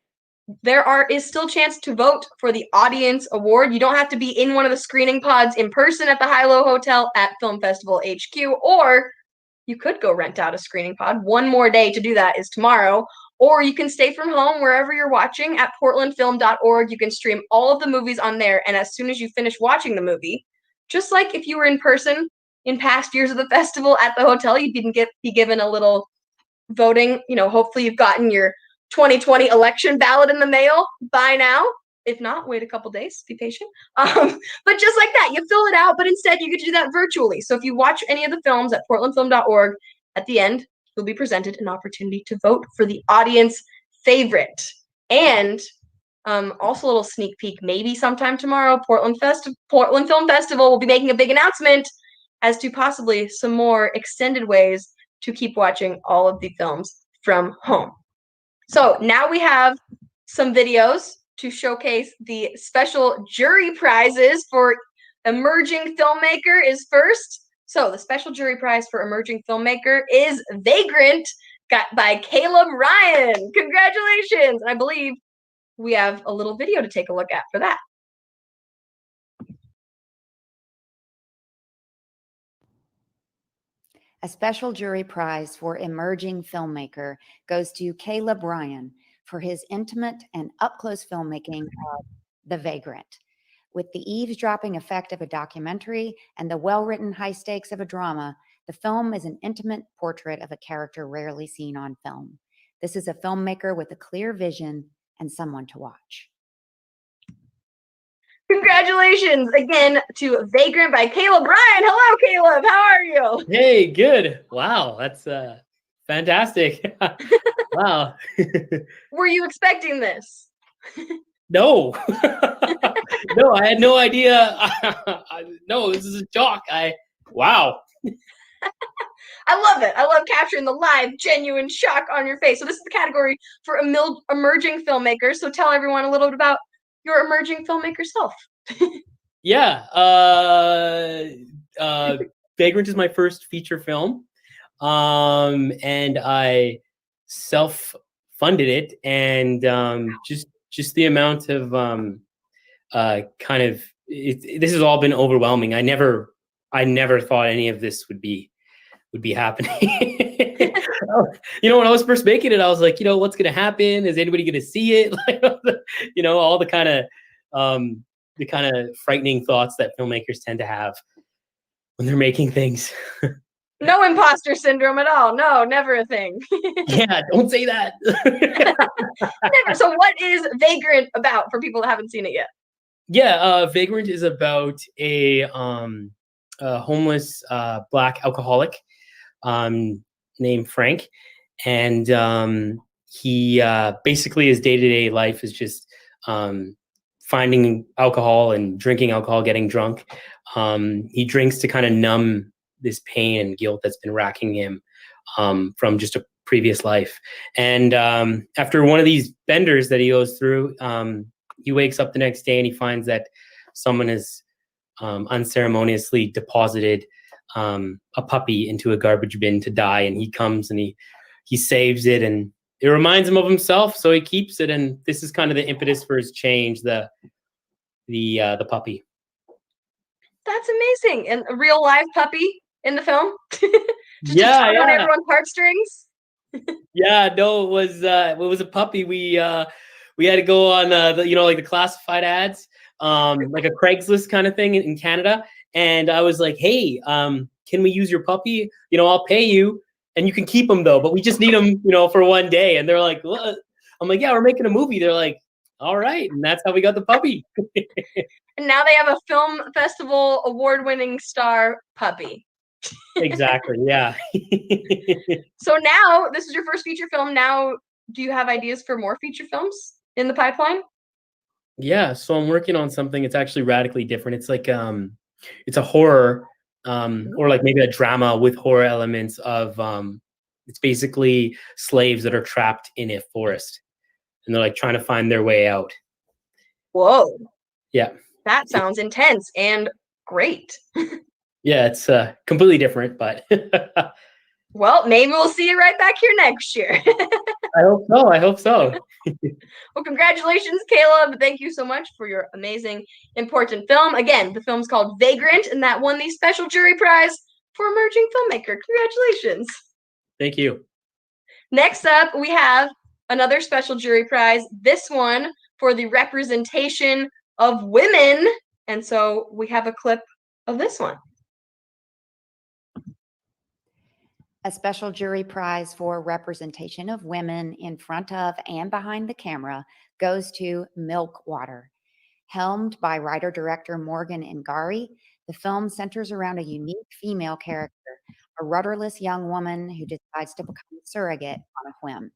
there is still a chance to vote for the audience award. You don't have to be in one of the screening pods in person at the High-Low Hotel at Film Festival HQ, or you could go rent out a screening pod. One more day to do that is tomorrow. Or you can stay from home wherever you're watching at portlandfilm.org. You can stream all of the movies on there, and as soon as you finish watching the movie, just like if you were in person in past years of the festival at the hotel, you'd be given a little voting. You know, hopefully you've gotten your 2020 election ballot in the mail by now. If not, wait a couple days, be patient. But just like that, you fill it out, but instead you get to do that virtually. So if you watch any of the films at portlandfilm.org, at the end, you'll be presented an opportunity to vote for the audience favorite. And also a little sneak peek, maybe sometime tomorrow, Portland Film Festival will be making a big announcement as to possibly some more extended ways to keep watching all of the films from home. So now we have some videos to showcase the special jury prizes for Emerging Filmmaker is first. So the special jury prize for Emerging Filmmaker is Vagrant, got by Caleb Ryan. Congratulations. I believe we have a little video to take a look at for that. A special jury prize for Emerging Filmmaker goes to Caleb Ryan for his intimate and up-close filmmaking of The Vagrant. With the eavesdropping effect of a documentary and the well-written high stakes of a drama, the film is an intimate portrait of a character rarely seen on film. This is a filmmaker with a clear vision and someone to watch. Congratulations again to Vagrant by Caleb Ryan. Hello, Caleb. How are you? Hey, good. Wow, that's fantastic. Wow. Were you expecting this? No. No, I had no idea. No, this is a shock. Wow. I love it. I love capturing the live, genuine shock on your face. So this is the category for emerging filmmakers. So tell everyone a little bit about your emerging filmmaker self. Yeah. Vagrant is my first feature film. And I funded it, and just the amount of kind of this has all been overwhelming. I never thought any of this would be happening. You know, when I was first making it, I was like, you know, what's going to happen? Is anybody going to see it? You know, all the kind of frightening thoughts that filmmakers tend to have when they're making things. No imposter syndrome at all. No, never a thing. Yeah, don't say that. Never. So what is Vagrant about for people that haven't seen it yet? Yeah, Vagrant is about a homeless Black alcoholic named Frank, and he basically his day-to-day life is just finding alcohol and drinking alcohol, getting drunk. He drinks to kind of numb this pain and guilt that's been racking him from just a previous life. And after one of these benders that he goes through, he wakes up the next day and he finds that someone has unceremoniously deposited a puppy into a garbage bin to die. And he comes and he saves it, and it reminds him of himself, so he keeps it. And this is kind of the impetus for his change, the puppy. That's amazing. And a real live puppy in the film? Just Yeah, on everyone's heartstrings? Yeah, no, it was a puppy. We had to go on like the classified ads, like a Craigslist kind of thing in Canada. And I was like, hey, can we use your puppy? You know, I'll pay you and you can keep him though, but we just need him, you know, for one day. And they're like, what? I'm like, yeah, we're making a movie. They're like, all right. And that's how we got the puppy. And now they have a film festival award-winning star puppy. Exactly. Yeah. So now this is your first feature film. Now, do you have ideas for more feature films in the pipeline? Yeah. So I'm working on something. It's actually radically different. It's like, it's a horror, or like maybe a drama with horror elements of, it's basically slaves that are trapped in a forest and they're like trying to find their way out. Whoa. Yeah. That sounds intense and great. Yeah, it's completely different, but well, maybe we'll see you right back here next year. I hope so. Well, congratulations, Caleb. Thank you so much for your amazing, important film. Again, the film's called Vagrant, and that won the special jury prize for emerging filmmaker. Congratulations. Thank you. Next up, we have another special jury prize, this one for the representation of women. And so we have a clip of this one. A special jury prize for representation of women in front of and behind the camera goes to Milk Water. Helmed by writer-director Morgan Ingari, the film centers around a unique female character, a rudderless young woman who decides to become a surrogate on a whim.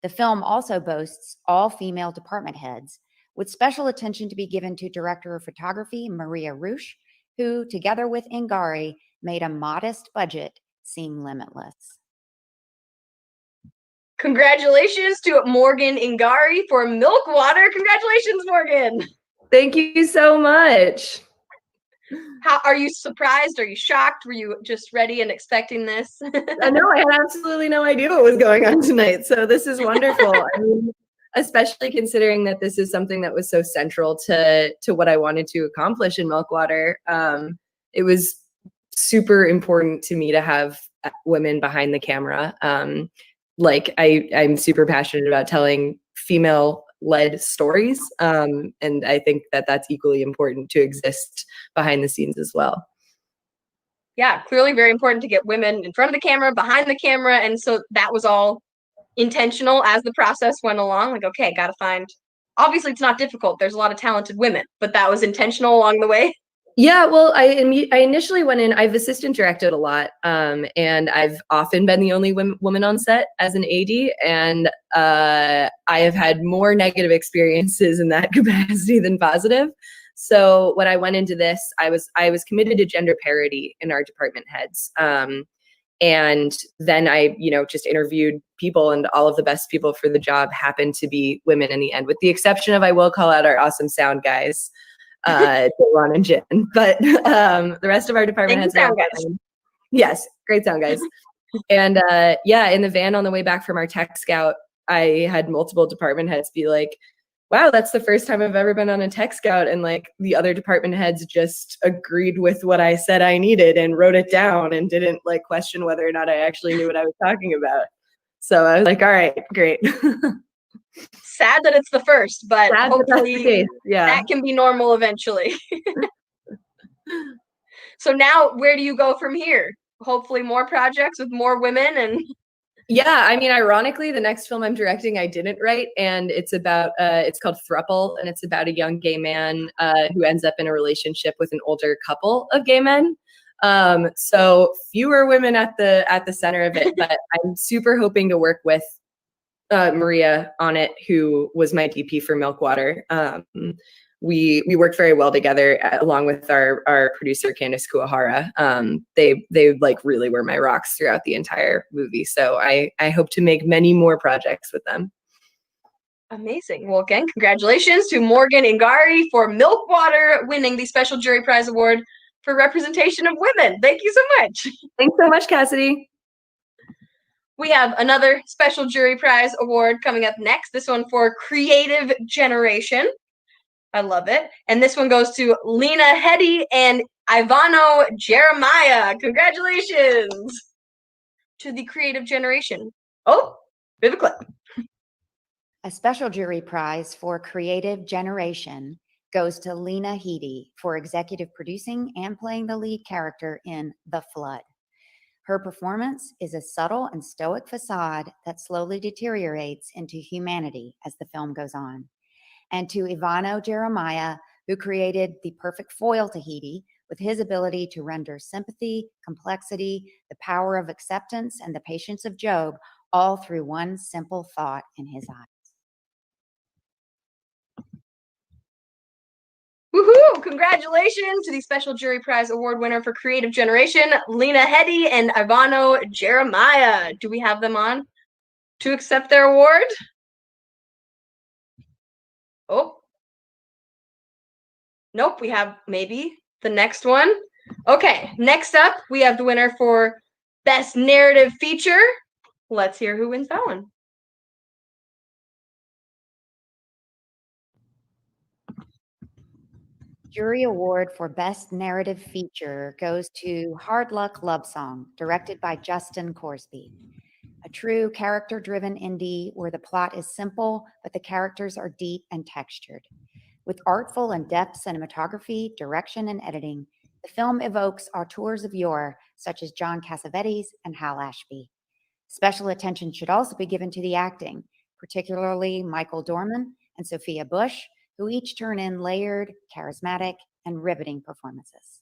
The film also boasts all-female department heads, with special attention to be given to director of photography Maria Rush, who, together with Ingari, made a modest budget seem limitless. Congratulations to Morgan Ingari for Milk Water. Congratulations, Morgan. Thank you so much. How are you surprised? Are you shocked? Were you just ready and expecting this? I know, I had absolutely no idea what was going on tonight. So this is wonderful. I mean, especially considering that this is something that was so central to what I wanted to accomplish in Milk Water. It was super important to me to have women behind the camera. I'm super passionate about telling female-led stories, and I think that that's equally important to exist behind the scenes as well. Yeah, clearly very important to get women in front of the camera, behind the camera, and so that was all intentional as the process went along. Like, okay, got to find. Obviously, it's not difficult. There's a lot of talented women, but that was intentional along the way. Yeah, well, I initially went in, I've assistant directed a lot, and I've often been the only woman on set as an AD, and I have had more negative experiences in that capacity than positive. So when I went into this, I was committed to gender parity in our department heads. And then I, just interviewed people, and all of the best people for the job happened to be women in the end, with the exception of, I will call out our awesome sound guys, Ron and Jen, but the rest of our department has sound guys. Yes, great sound guys. And in the van on the way back from our tech scout, I had multiple department heads be like, wow, that's the first time I've ever been on a tech scout. And like the other department heads just agreed with what I said I needed and wrote it down and didn't like question whether or not I actually knew what I was talking about. So I was like, all right, great. Sad that it's the first, but Sad that that's the hopefully case. Yeah. that can be normal eventually. So now where do you go from here? Hopefully more projects with more women and Yeah, I mean, ironically, the next film I'm directing, I didn't write, and it's about it's called Thruple, and it's about a young gay man who ends up in a relationship with an older couple of gay men. So fewer women at the center of it, but I'm super hoping to work with Maria on it, who was my DP for Milkwater. We worked very well together along with our producer Candice Kuahara. They like really were my rocks throughout the entire movie. So I hope to make many more projects with them. Amazing. Well, again, congratulations to Morgan Ingari for Milkwater winning the Special Jury Prize Award for representation of women. Thank you so much. Thanks so much, Cassidy. We have another Special Jury Prize Award coming up next. This one for Creative Generation. I love it. And this one goes to Lena Headey and Ivano Jeremiah. Congratulations to the Creative Generation. Oh, bit of a clip. A special jury prize for Creative Generation goes to Lena Headey for executive producing and playing the lead character in The Flood. Her performance is a subtle and stoic facade that slowly deteriorates into humanity as the film goes on. And to Ivano Jeremiah, who created the perfect foil to Headey with his ability to render sympathy, complexity, the power of acceptance, and the patience of Job, all through one simple thought in his eyes. Woohoo! Congratulations to the Special Jury Prize Award winner for Creative Generation, Lena Headey and Ivano Jeremiah. Do we have them on to accept their award? Oh. Nope, we have maybe the next one. Okay, next up, we have the winner for Best Narrative Feature. Let's hear who wins that one. Jury award for Best Narrative Feature goes to Hard Luck Love Song, directed by Justin Corsby. A true character-driven indie where the plot is simple, but the characters are deep and textured. With artful and deft cinematography, direction, and editing, the film evokes auteurs of yore, such as John Cassavetes and Hal Ashby. Special attention should also be given to the acting, particularly Michael Dorman and Sophia Bush, who each turn in layered, charismatic, and riveting performances.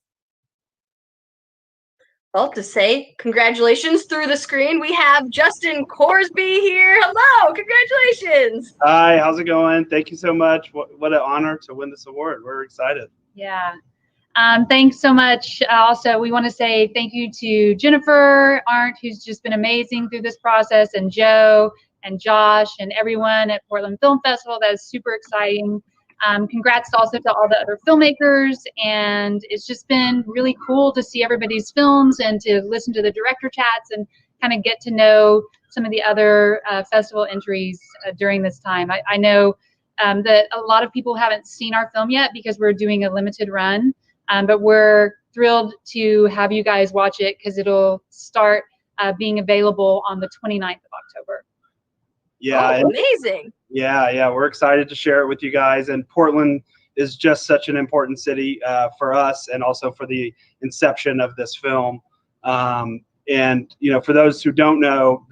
Well, to say congratulations through the screen, we have Justin Corsby here. Hello, congratulations. Hi, how's it going? Thank you so much. What an honor to win this award. We're excited. Yeah. Thanks so much. Also, we want to say thank you to Jennifer Arndt, who's just been amazing through this process, and Joe and Josh and everyone at Portland Film Festival. That is super exciting. Congrats also to all the other filmmakers, and it's just been really cool to see everybody's films and to listen to the director chats and kind of get to know some of the other festival entries during this time. I know that a lot of people haven't seen our film yet because we're doing a limited run, but we're thrilled to have you guys watch it because it'll start being available on the 29th of October. Yeah. Oh, amazing. Yeah, we're excited to share it with you guys. And Portland is just such an important city for us and also for the inception of this film. And, you know, for those who don't know,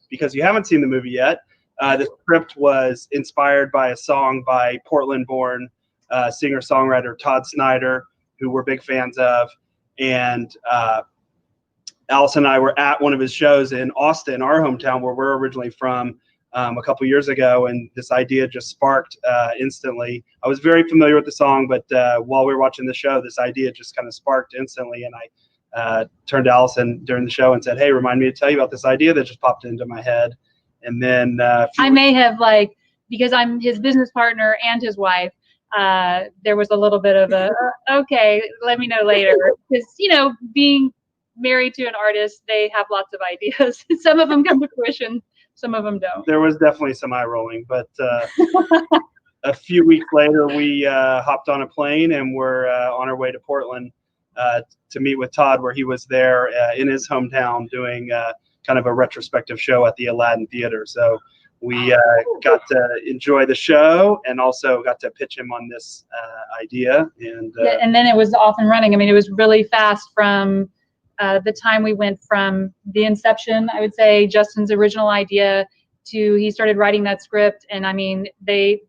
because you haven't seen the movie yet, the script was inspired by a song by Portland-born singer-songwriter Todd Snyder, who we're big fans of. And Allison and I were at one of his shows in Austin, our hometown, where we're originally from, a couple years ago, and this idea just sparked instantly. I was very familiar with the song, but while we were watching the show, this idea just kind of sparked instantly, and I turned to Allison during the show and said, hey, remind me to tell you about this idea that just popped into my head. And then I may have, because I'm his business partner and his wife, there was a little bit of a, okay, let me know later. Because, you know, being married to an artist, they have lots of ideas. Some of them come to fruition, some of them don't. There was definitely some eye rolling, but a few weeks later, we hopped on a plane and we're on our way to Portland to meet with Todd, where he was there in his hometown doing kind of a retrospective show at the Aladdin Theater. So we got to enjoy the show and also got to pitch him on this idea. And Yeah, and then it was off and running. I mean, it was really fast from the time we went from the inception, I would say, Justin's original idea, to he started writing that script. And I mean, they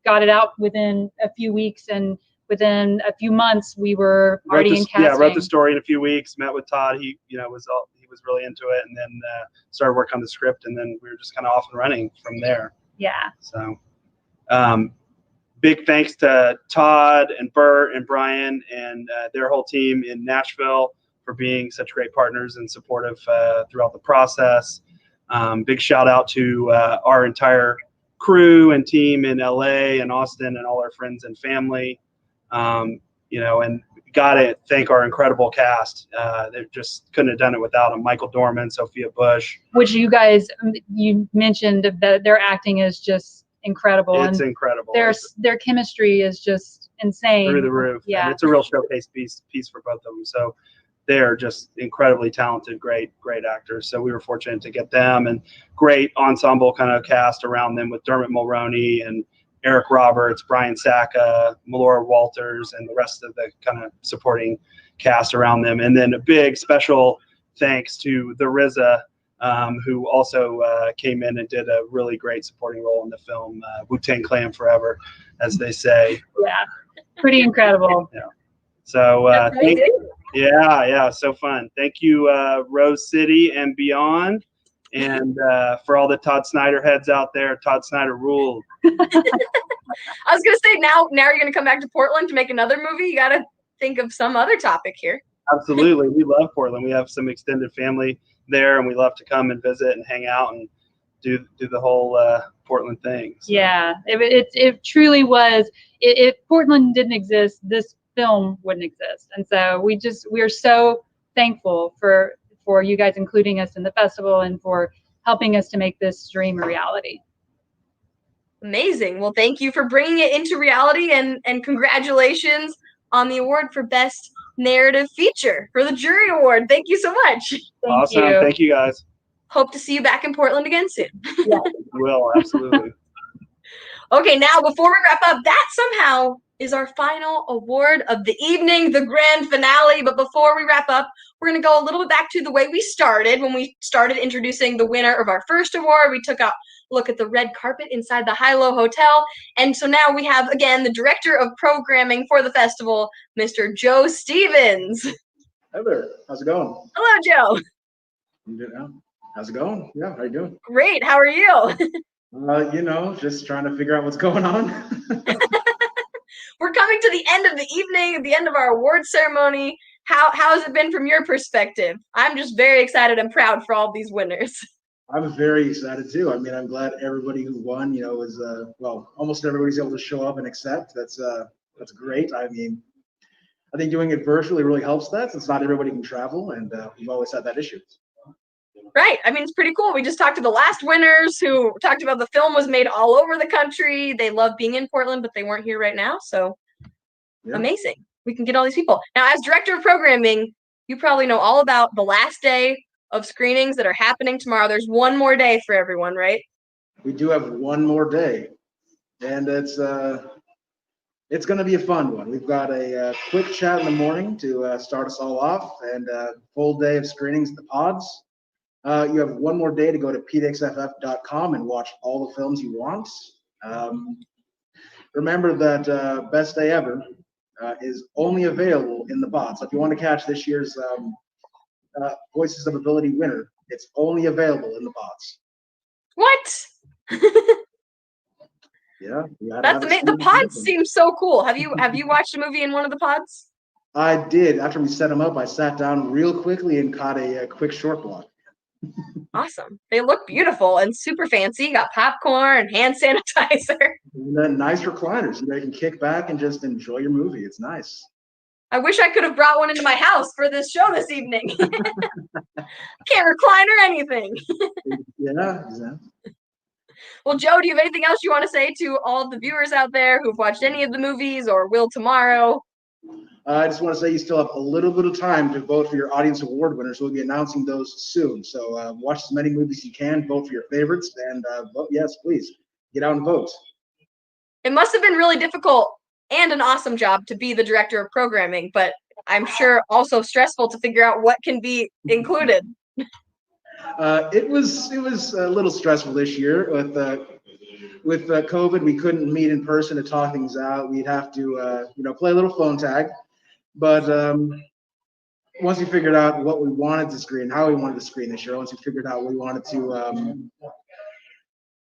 got it out within a few weeks, and within a few months we were already in casting. Yeah, wrote the story in a few weeks, met with Todd. He was really into it, and then started working on the script, and then we were just kind of off and running from there. Yeah. So big thanks to Todd and Bert and Brian and their whole team in Nashville for being such great partners and supportive throughout the process. Big shout out to our entire crew and team in LA and Austin and all our friends and family. And gotta thank our incredible cast. They just couldn't have done it without them. Michael Dorman, Sophia Bush. Which you guys, you mentioned that their acting is just incredible. It's and incredible. Their chemistry is just insane. Through the roof. Yeah. And it's a real showcase piece for both of them. So they're just incredibly talented, great actors. So we were fortunate to get them, and great ensemble kind of cast around them with Dermot Mulroney and Eric Roberts, Brian Sacca, Melora Walters, and the rest of the kind of supporting cast around them. And then a big special thanks to the RZA, who also came in and did a really great supporting role in the film. Wu-Tang Clan forever, as they say. Yeah, pretty incredible. Yeah. So so fun. Thank you, Rose City and beyond. And for all the Todd Snyder heads out there, Todd Snyder ruled. I was gonna say, now you're gonna come back to Portland to make another movie. You gotta think of some other topic here. Absolutely, we love Portland. We have some extended family there, and we love to come and visit and hang out and do the whole Portland thing. So. Yeah, it truly was. If Portland didn't exist, this film wouldn't exist. And so we're so thankful for you guys including us in the festival and for helping us to make this dream a reality. Amazing. Well, thank you for bringing it into reality, and congratulations on the award for Best Narrative Feature for the Jury Award. Thank you so much. Awesome. Thank you, guys. Hope to see you back in Portland again soon. Yeah. Will, absolutely. Okay, now before we wrap up, that somehow is our final award of the evening, the grand finale. But before we wrap up, we're going to go a little bit back to the way we started. When we started introducing the winner of our first award, we took a look at the red carpet inside the Hilo Hotel. And so now we have, again, the director of programming for the festival, Mr. Joe Stevens. Hi there. How's it going? Hello, Joe. I'm good now. How's it going? Yeah, how you doing? Great. How are you? Just trying to figure out what's going on. We're coming to the end of the evening, the end of our award ceremony. How has it been from your perspective? I'm just very excited and proud for all these winners. I'm very excited too. I mean, I'm glad everybody who won, was almost everybody's able to show up and accept. That's great. I mean, I think doing it virtually really helps that, since not everybody can travel, and we've always had that issue. Right. I mean, it's pretty cool. We just talked to the last winners who talked about the film was made all over the country. They love being in Portland, but they weren't here right now. So Amazing. We can get all these people. Now, as director of programming, you probably know all about the last day of screenings that are happening tomorrow. There's one more day for everyone, right? We do have one more day, and it's going to be a fun one. We've got a quick chat in the morning to start us all off, and a full day of screenings at the pods. You have one more day to go to pdxff.com and watch all the films you want. Remember that Best Day Ever is only available in the bots. So if you want to catch this year's Voices of Ability winner, it's only available in the bots. What? Yeah. That's amazing. The pods seem so cool. Have you watched a movie in one of the pods? I did. After we set them up, I sat down real quickly and caught a quick short block. Awesome. They look beautiful and super fancy. You got popcorn, hand sanitizer. And then nice recliners. You can kick back and just enjoy your movie. It's nice. I wish I could have brought one into my house for this show this evening. Can't recline or anything. Yeah, exactly. Well, Joe, do you have anything else you want to say to all of the viewers out there who've watched any of the movies or will tomorrow? I just want to say you still have a little bit of time to vote for your audience award winners. We'll be announcing those soon. So watch as many movies as you can, vote for your favorites, and vote. Yes, please get out and vote. It must have been really difficult and an awesome job to be the director of programming, but I'm sure also stressful to figure out what can be included. It was a little stressful this year with COVID. We couldn't meet in person to talk things out. We'd have to play a little phone tag. But once we figured out what we wanted to screen, how we wanted to screen this year, once we figured out we wanted to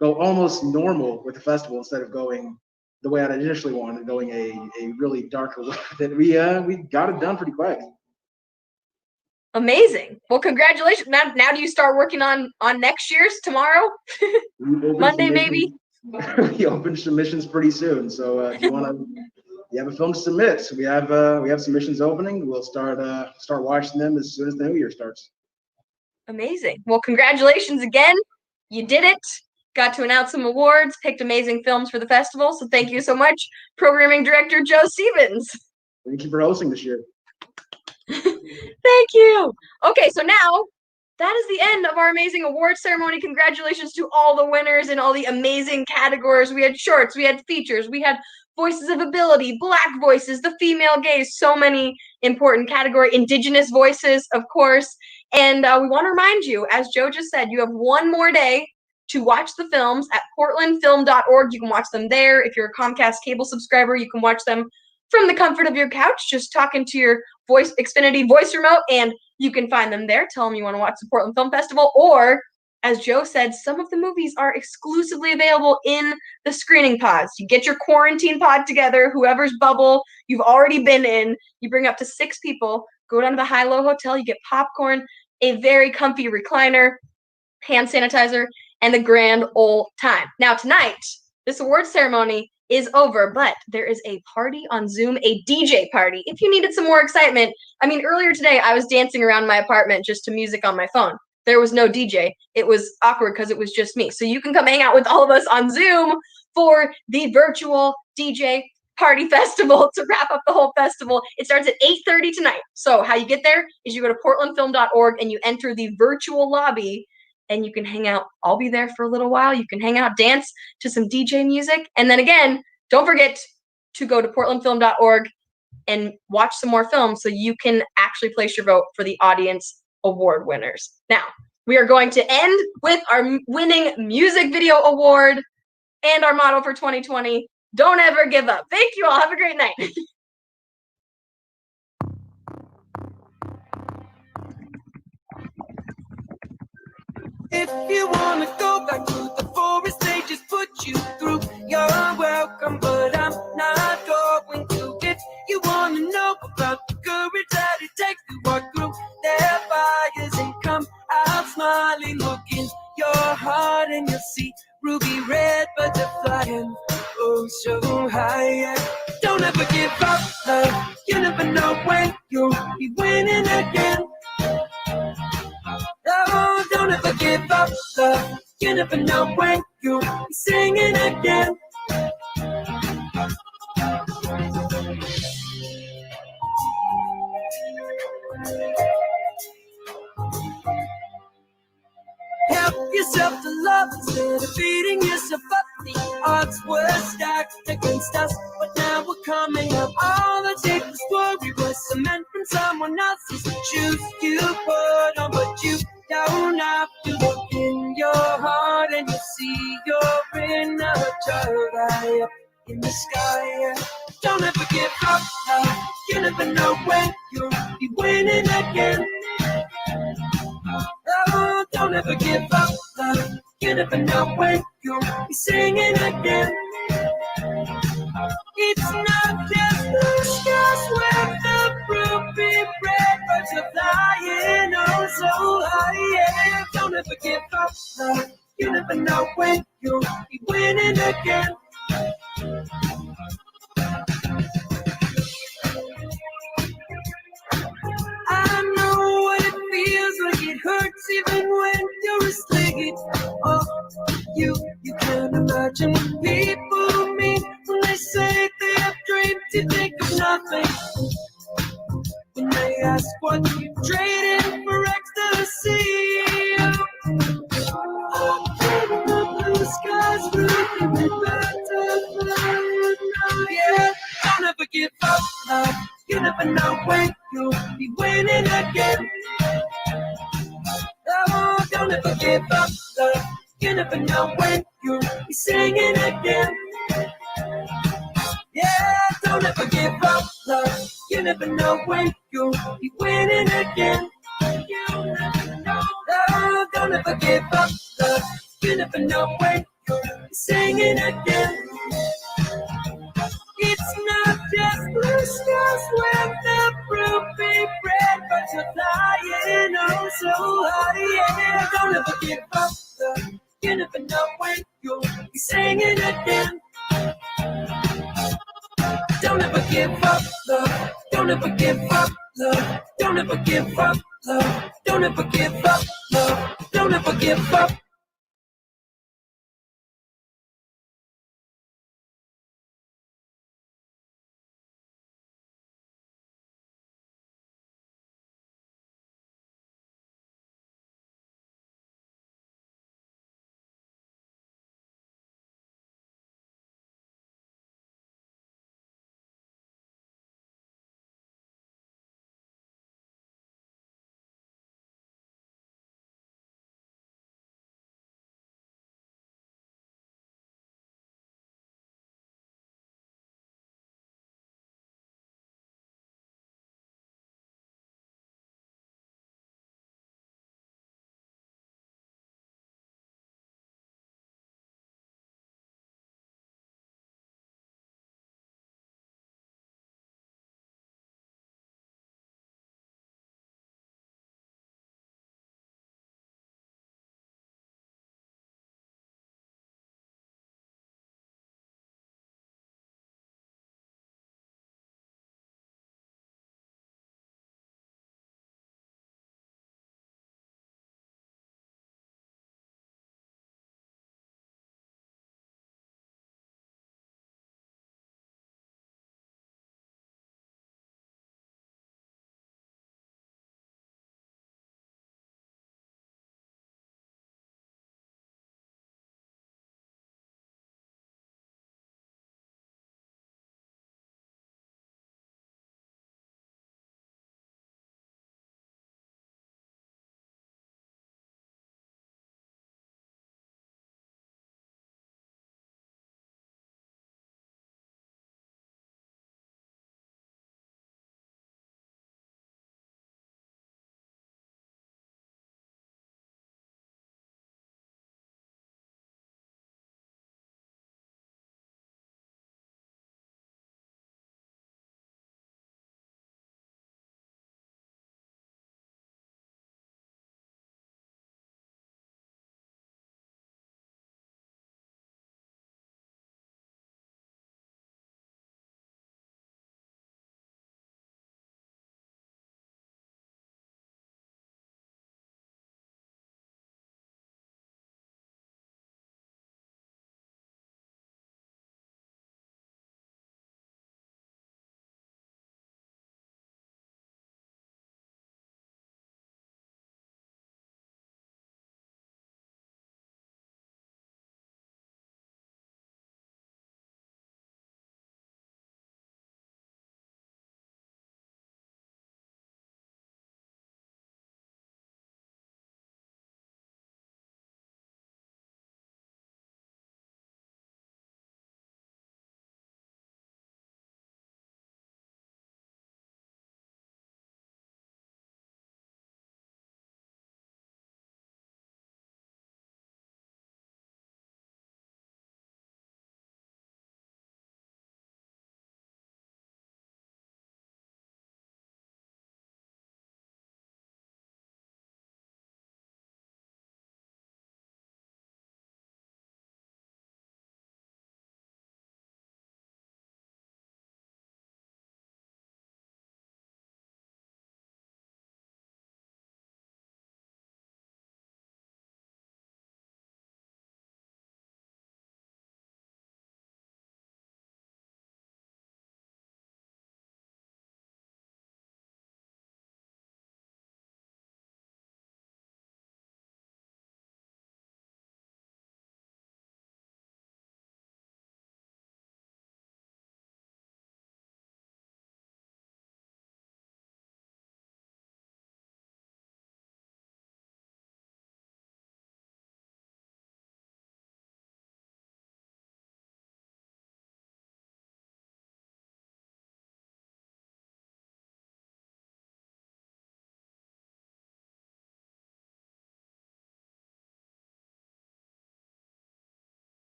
go almost normal with the festival instead of going the way I initially wanted, going a really darker way, that we got it done pretty quick. Amazing. Well, congratulations. Now do you start working on next year's tomorrow? Monday, maybe? We open submissions pretty soon. So if you have a film to submit, we have submissions opening. We'll start watching them as soon as the new year starts. Amazing. Well, congratulations again. You did it. Got to announce some awards, picked amazing films for the festival. So thank you so much, Programming Director Joe Stevens. Thank you for hosting this year. Thank you. Okay, so now that is the end of our amazing awards ceremony. Congratulations to all the winners in all the amazing categories. We had shorts, we had features, we had voices of ability, Black voices, the female gaze, so many important categories, Indigenous voices, of course. And we want to remind you, as Joe just said, you have one more day to watch the films at portlandfilm.org. You can watch them there. If you're a Comcast cable subscriber, you can watch them from the comfort of your couch, just talking to your Xfinity voice remote, and you can find them there. Tell them you want to watch the Portland Film Festival, or, as Joe said, some of the movies are exclusively available in the screening pods. You get your quarantine pod together, whoever's bubble you've already been in, you bring up to 6 people, go down to the High-Low Hotel, you get popcorn, a very comfy recliner, hand sanitizer, and a grand old time. Now, tonight, this awards ceremony is over, but there is a party on Zoom, a DJ party. If you needed some more excitement, I mean, earlier today, I was dancing around my apartment just to music on my phone. There was no DJ. It was awkward because it was just me. So you can come hang out with all of us on Zoom for the virtual DJ party festival to wrap up the whole festival. It starts at 8:30 tonight. So how you get there is you go to portlandfilm.org and you enter the virtual lobby, and you can hang out. I'll be there for a little while. You can hang out, dance to some DJ music. And then again, don't forget to go to portlandfilm.org and watch some more films so you can actually place your vote for the audience award winners. Now, we are going to end with our winning music video award and our motto for 2020, don't ever give up. Thank you all. Have a great night. If you wanna go back to the forest they just put you through, you're welcome, but I'm not going to. If you wanna know about the courage that it takes to walk through their fires and come out smiling, look in your heart and you'll see ruby red butterfly and oh so high. Yeah. Don't ever give up, love. You never know when you'll be winning again. Oh, don't ever give up, love. You never know when you'll be singing again. Help yourself to love instead of beating yourself up. The odds were stacked against us, but now we're coming up. All the deepest worry was cement from someone else's shoes you put on, but you don't have to look in your heart and you'll see you're in a child high up in the sky. Yeah. Don't ever give up, love. You never know when you'll be winning again. Oh, don't ever give up, love. You never know when you'll be singing again. It's not just the skies where the ruby red birds are flying oh so high. Yeah. Don't ever give up, love. You never know when you'll be winning again. I know what it feels like. It hurts even when you're asleep. give up you. You can imagine what people mean when they say they have dreams. You think of nothing when they ask what you traded for ecstasy. Oh, baby, the blue skies will give me better than yeah, don't ever give up, love. You never know when you'll be winning again. Oh, don't ever give up, love. You never know when you'll be singing again. Yeah, don't ever give up, love. You never know when you'll be winning again. You never know. Oh, don't ever give up, love. You never know when you'll be singing again. It's not just blue skies with the ruby red, but you're flying oh so high. Yeah, don't ever give up, love. You never know when you'll be singing again. Don't ever give up, love. Don't ever give up, love. Don't ever give up, love. Don't ever give up, love. Don't ever give up,